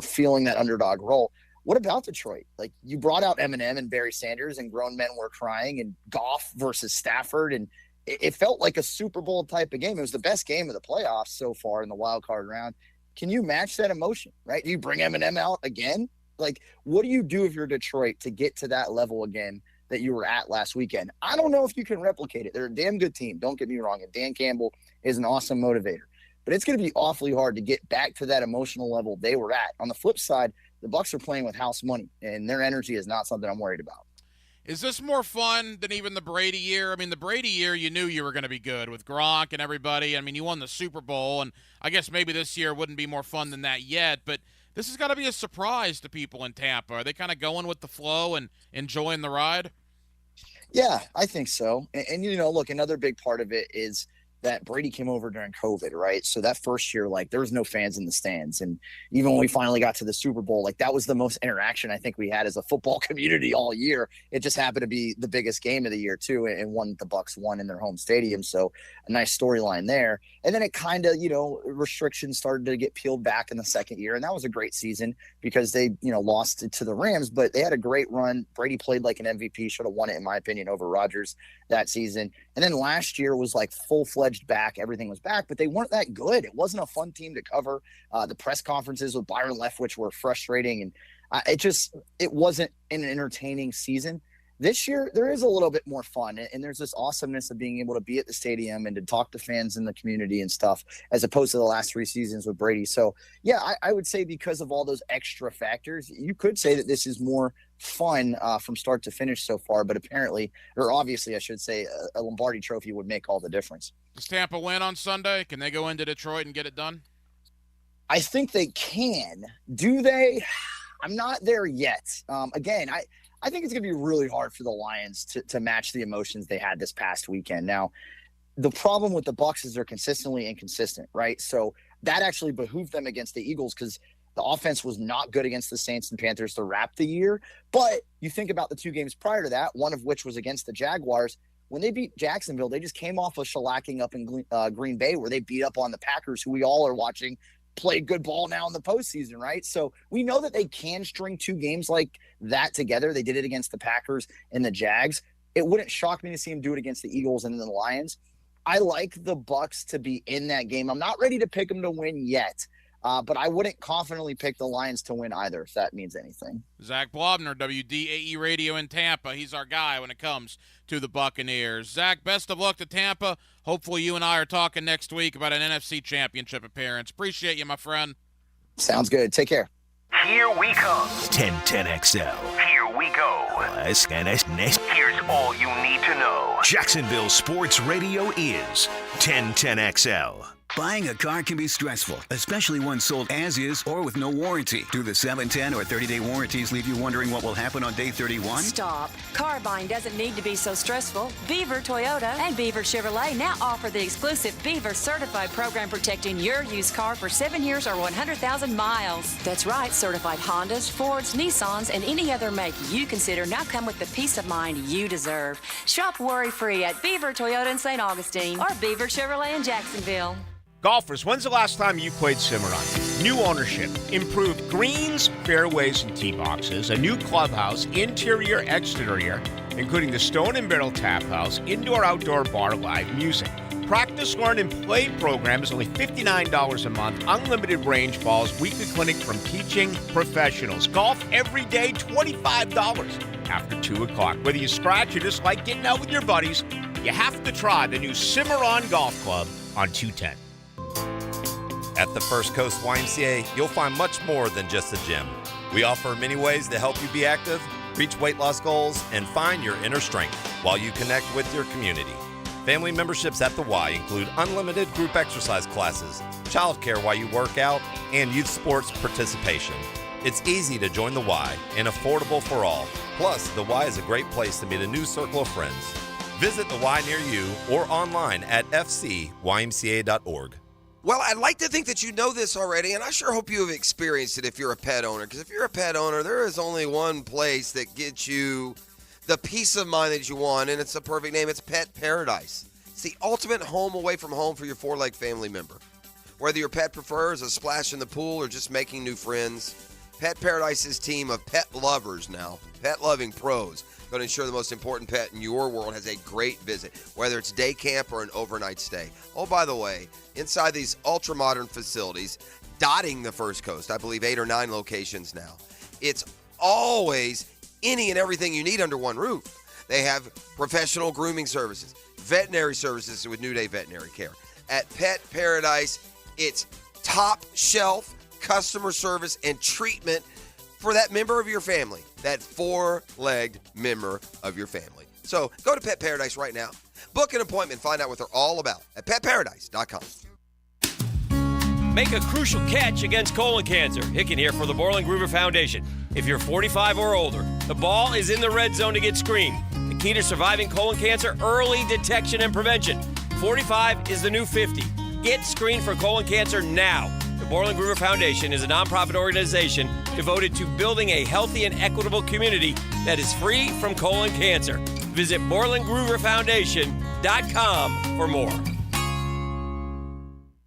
[SPEAKER 4] feeling that underdog role. What about Detroit? Like you brought out Eminem and Barry Sanders and grown men were crying and Goff versus Stafford. And it felt like a Super Bowl type of game. It was the best game of the playoffs so far in the wild card round. Can you match that emotion, right? Do you bring Eminem out again? Like, what do you do if you're Detroit to get to that level again that you were at last weekend? I don't know if you can replicate it. They're a damn good team. Don't get me wrong. And Dan Campbell is an awesome motivator. But it's going to be awfully hard to get back to that emotional level they were at. On the flip side, the Bucs are playing with house money, and their energy is not something I'm worried about.
[SPEAKER 2] Is this more fun than even the Brady year? I mean, the Brady year, you knew you were going to be good with Gronk and everybody. I mean, you won the Super Bowl, and I guess maybe this year wouldn't be more fun than that yet, but this has got to be a surprise to people in Tampa. Are they kind of going with the flow and enjoying the ride?
[SPEAKER 4] Yeah, I think so. And look, another big part of it is that Brady came over during COVID, right? So that first year, like, there was no fans in the stands. And even when we finally got to the Super Bowl, like, that was the most interaction I think we had as a football community all year. It just happened to be the biggest game of the year, too, and one the Bucs won in their home stadium. So a nice storyline there. And then it kind of, restrictions started to get peeled back in the second year. And that was a great season because they, lost to the Rams, but they had a great run. Brady played like an MVP, should have won it, in my opinion, over Rodgers that season. And then last year was like full-fledged back. Everything was back, but they weren't that good. It wasn't a fun team to cover. The press conferences with Byron Leftwich were frustrating, and it wasn't an entertaining season. This year, there is a little bit more fun, and there's this awesomeness of being able to be at the stadium and to talk to fans in the community and stuff, as opposed to the last 3 seasons with Brady. So, yeah, I would say because of all those extra factors, you could say that this is more fun from start to finish so far, but apparently, or obviously, I should say, a Lombardi trophy would make all the difference.
[SPEAKER 2] Does Tampa win on Sunday? Can they go into Detroit and get it done?
[SPEAKER 4] I think they can. Do they? I'm not there yet. Again, I think it's going to be really hard for the Lions to match the emotions they had this past weekend. Now, the problem with the Bucs is they're consistently inconsistent, right? So that actually behooved them against the Eagles because the offense was not good against the Saints and Panthers to wrap the year. But you think about the 2 games prior to that, one of which was against the Jaguars. When they beat Jacksonville, they just came off of shellacking up in Green Bay where they beat up on the Packers, who we all are watching play good ball now in the postseason, right? So we know that they can string 2 games like that together. They did it against the Packers and the Jags. It wouldn't shock me to see them do it against the Eagles and the Lions. I like the Bucs to be in that game. I'm not ready to pick them to win yet, but I wouldn't confidently pick the Lions to win either, if that means anything.
[SPEAKER 2] Zach Blobner, WDAE Radio in Tampa. He's our guy when it comes to the Buccaneers. Zach, best of luck to Tampa. Hopefully you and I are talking next week about an NFC Championship appearance. Appreciate you, my friend.
[SPEAKER 4] Sounds good. Take care.
[SPEAKER 1] Here we come. 1010XL. Here we go. Here's all you need to know. Jacksonville Sports Radio is 1010XL.
[SPEAKER 5] Buying a car can be stressful, especially one sold as is or with no warranty. Do the 7-10 or 30-day warranties leave you wondering what will happen on day 31?
[SPEAKER 7] Stop. Car buying doesn't need to be so stressful. Beaver Toyota and Beaver Chevrolet now offer the exclusive Beaver Certified program protecting your used car for 7 years or 100,000 miles. That's right, certified Hondas, Fords, Nissans, and any other make you consider now come with the peace of mind you deserve. Shop worry-free at Beaver Toyota in St. Augustine or Beaver Chevrolet in Jacksonville.
[SPEAKER 6] Golfers, when's the last time you played Cimarron? New ownership, improved greens, fairways, and tee boxes, a new clubhouse, interior, exterior, including the Stone and Barrel Tap House, indoor-outdoor bar, live music. Practice, learn, and play program is only $59 a month. Unlimited range balls, weekly clinic from teaching professionals. Golf every day, $25 after 2 o'clock. Whether you scratch or just like getting out with your buddies, you have to try the new Cimarron Golf Club on 210.
[SPEAKER 9] At the First Coast YMCA, you'll find much more than just a gym. We offer many ways to help you be active, reach weight loss goals, and find your inner strength while you connect with your community. Family memberships at the Y include unlimited group exercise classes, childcare while you work out, and youth sports participation. It's easy to join the Y and affordable for all. Plus, the Y is a great place to meet a new circle of friends. Visit the Y near you or online at fcymca.org.
[SPEAKER 13] Well, I'd like to think that you know this already, and I sure hope you have experienced it if you're a pet owner. Because if you're a pet owner, there is only one place that gets you the peace of mind that you want, and it's a perfect name. It's Pet Paradise. It's the ultimate home away from home for your four-leg family member. Whether your pet prefers a splash in the pool or just making new friends, Pet Paradise's team of pet lovers now, pet-loving pros, going to ensure the most important pet in your world has a great visit, whether it's day camp or an overnight stay. Oh, by the way, inside these ultra-modern facilities, dotting the First Coast, I believe 8 or 9 locations now, it's always any and everything you need under one roof. They have professional grooming services, veterinary services with New Day Veterinary Care. At Pet Paradise, it's top shelf customer service and treatment for that member of your family, that four-legged member of your family. So go to Pet Paradise right now. Book an appointment. Find out what they're all about at petparadise.com.
[SPEAKER 3] Make a crucial catch against colon cancer. Hicken here for the Borland Groover Foundation. If you're 45 or older, the ball is in the red zone to get screened. The key to surviving colon cancer, early detection and prevention. 45 is the new 50. Get screened for colon cancer now. The Borland Groover Foundation is a nonprofit organization devoted to building a healthy and equitable community that is free from colon cancer. Visit BorlandGrooverFoundation.com for more.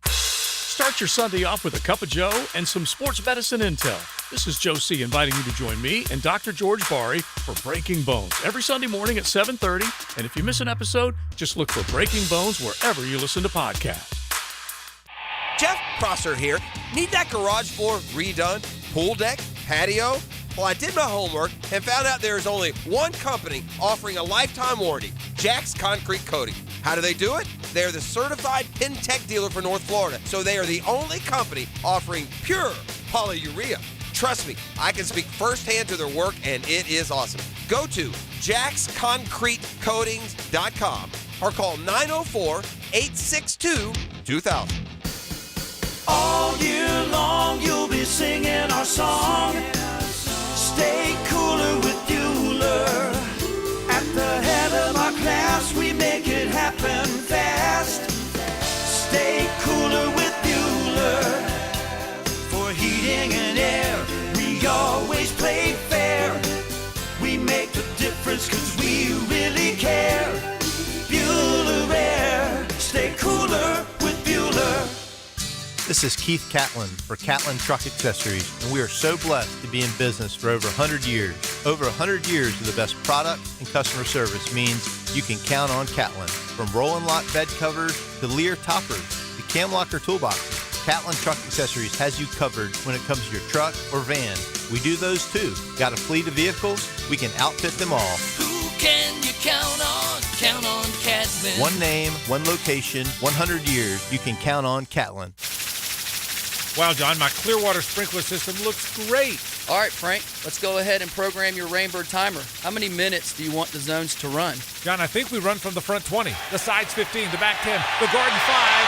[SPEAKER 14] Start your Sunday off with a cup of Joe and some sports medicine intel. This is Joe C. inviting you to join me and Dr. George Bari for Breaking Bones every Sunday morning at 7:30. And if you miss an episode, just look for Breaking Bones wherever you listen to podcasts.
[SPEAKER 13] Jeff Prosser here. Need that garage floor redone? Pool deck? Patio? Well, I did my homework and found out there is only one company offering a lifetime warranty, Jack's Concrete Coating. How do they do it? They're the certified Pintech dealer for North Florida, so they are the only company offering pure polyurea. Trust me, I can speak firsthand to their work, and it is awesome. Go to jacksconcretecoatings.com or call 904-862-2000.
[SPEAKER 10] All year long you'll be singing our song. Stay cooler with Bueller. At the head of our class we make it happen fast. Stay cooler with Bueller. For heating and air we always play fair. We make the difference cause we really care. Bueller Air. Stay cooler with Bueller.
[SPEAKER 15] This is Keith Catlin for Catlin Truck Accessories, and we are so blessed to be in business for over 100 years. Over 100 years of the best product and customer service means you can count on Catlin. From roll-and lock bed covers to Lear toppers to cam locker toolboxes, Catlin Truck Accessories has you covered when it comes to your truck or van. We do those too. Got a fleet of vehicles? We can outfit them all.
[SPEAKER 10] Who can you count on? Count on Catlin.
[SPEAKER 15] One name, one location, 100 years. You can count on Catlin.
[SPEAKER 25] Wow, John, my Clearwater sprinkler system looks great.
[SPEAKER 16] All right, Frank, let's go ahead and program your Rainbird timer. How many minutes do you want the zones to run?
[SPEAKER 25] John, I think we run from the front 20, the sides 15, the back 10, the garden 5.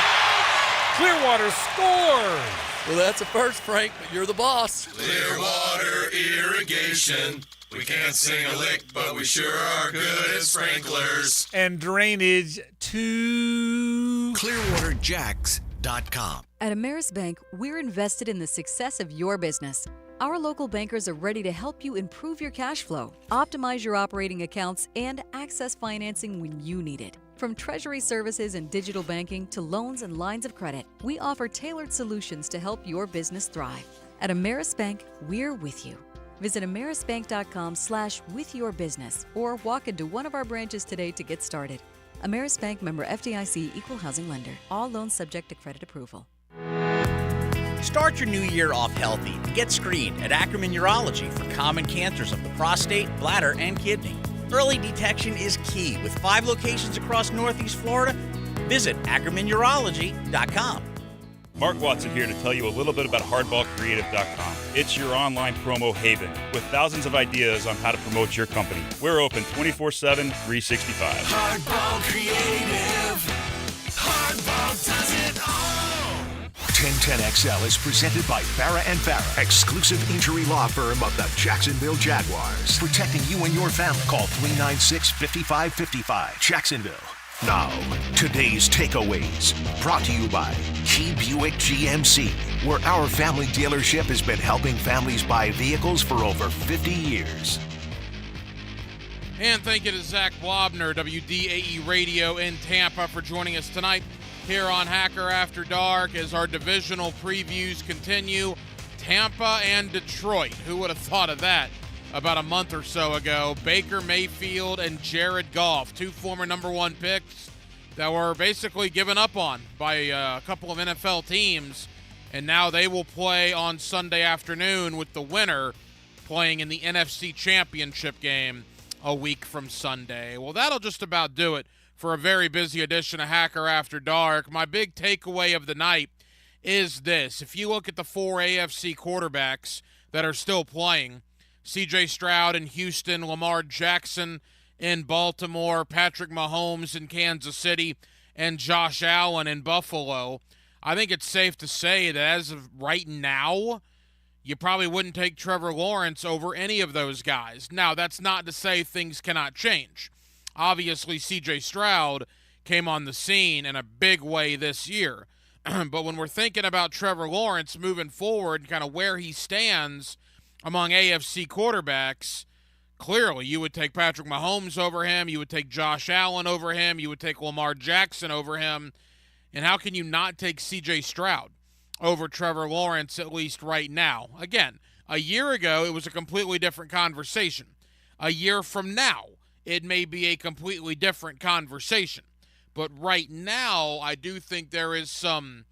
[SPEAKER 25] Clearwater scores!
[SPEAKER 16] Well, that's a first, Frank, but you're the boss.
[SPEAKER 10] Clearwater Irrigation. We can't sing a lick, but we sure are good at sprinklers.
[SPEAKER 25] And drainage to
[SPEAKER 22] ClearwaterJacks.com.
[SPEAKER 24] At Ameris Bank, we're invested in the success of your business. Our local bankers are ready to help you improve your cash flow, optimize your operating accounts, and access financing when you need it. From treasury services and digital banking to loans and lines of credit, we offer tailored solutions to help your business thrive. At Ameris Bank, we're with you. Visit amerisbank.com/withyourbusiness or walk into one of our branches today to get started. Ameris Bank, member FDIC, equal housing lender. All loans subject to credit approval.
[SPEAKER 27] Start your new year off healthy and get screened at Ackerman Urology for common cancers of the prostate, bladder, and kidney. Early detection is key with 5 locations across Northeast Florida. Visit AckermanUrology.com.
[SPEAKER 28] Mark Watson here to tell you a little bit about HardballCreative.com. It's your online promo haven with thousands of ideas on how to promote your company. We're open 24/7, 365.
[SPEAKER 10] Hardball Creative. Hardball does it all.
[SPEAKER 1] 1010XL is presented by Farah & Farah, exclusive injury law firm of the Jacksonville Jaguars. Protecting you and your family. Call 396-5555. Jacksonville, Now, today's takeaways, brought to you by Key Buick GMC, where our family dealership has been helping families buy vehicles for over 50 years.
[SPEAKER 2] And thank you to Zach Blobner, WDAE Radio in Tampa, for joining us tonight here on Hacker After Dark as our divisional previews continue. Tampa and Detroit. Who would have thought of that about a month or so ago? Baker Mayfield and Jared Goff, two former number one picks that were basically given up on by a couple of NFL teams, and now they will play on Sunday afternoon with the winner playing in the NFC Championship game a week from Sunday. Well, that'll just about do it for a very busy edition of Hacker After Dark. My big takeaway of the night is this. If you look at the four AFC quarterbacks that are still playing, C.J. Stroud in Houston, Lamar Jackson in Baltimore, Patrick Mahomes in Kansas City, and Josh Allen in Buffalo, I think it's safe to say that as of right now, you probably wouldn't take Trevor Lawrence over any of those guys. Now, that's not to say things cannot change. Obviously, C.J. Stroud came on the scene in a big way this year. But when we're thinking about Trevor Lawrence moving forward, kind of where he stands among AFC quarterbacks, clearly you would take Patrick Mahomes over him, you would take Josh Allen over him, you would take Lamar Jackson over him, and how can you not take C.J. Stroud over Trevor Lawrence, at least right now? Again, a year ago, it was a completely different conversation. A year from now, it may be a completely different conversation. But right now, I do think there is some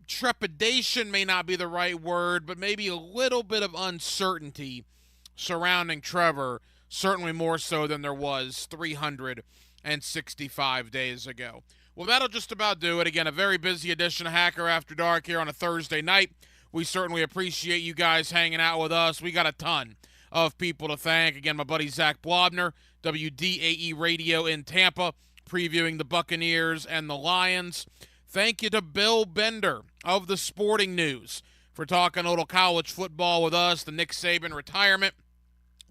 [SPEAKER 2] trepidation, may not be the right word, but maybe a little bit of uncertainty surrounding Trevor, certainly more so than there was 365 days ago. Well, that'll just about do it. Again, a very busy edition of Hacker After Dark here on a Thursday night. We certainly appreciate you guys hanging out with us. We got a ton of people to thank. Again, my buddy Zach Blobner, WDAE Radio in Tampa, previewing the Buccaneers and the Lions. Thank you to Bill Bender of the Sporting News for talking a little college football with us, the Nick Saban retirement,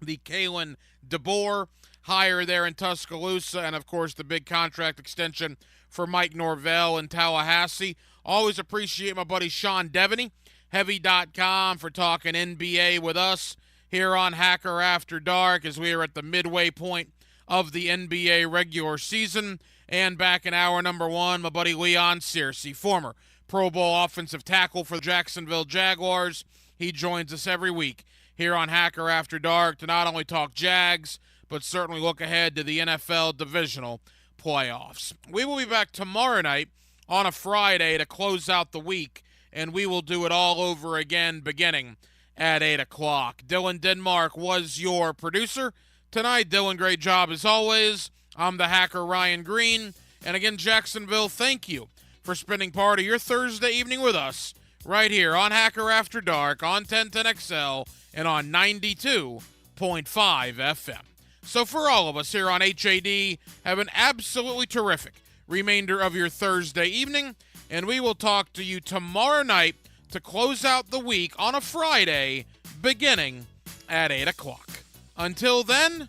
[SPEAKER 2] the Kalen DeBoer hire there in Tuscaloosa, and, of course, the big contract extension for Mike Norvell in Tallahassee. Always appreciate my buddy Sean Devaney, Heavy.com, for talking NBA with us here on Hacker After Dark as we are at the midway point of the NBA regular season. And back in hour number one, my buddy Leon Searcy, former Pro Bowl offensive tackle for the Jacksonville Jaguars. He joins us every week here on Hacker After Dark to not only talk Jags, but certainly look ahead to the NFL divisional playoffs. We will be back tomorrow night on a Friday to close out the week, and we will do it all over again beginning at 8 o'clock. Dylan Denmark was your producer tonight. Dylan, great job as always. I'm the Hacker Ryan Green. And again, Jacksonville, thank you for spending part of your Thursday evening with us right here on Hacker After Dark on 1010XL and on 92.5 FM. So for all of us here on HAD, have an absolutely terrific remainder of your Thursday evening, and we will talk to you tomorrow night to close out the week on a Friday beginning at 8 o'clock. Until then,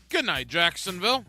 [SPEAKER 2] good night, Jacksonville.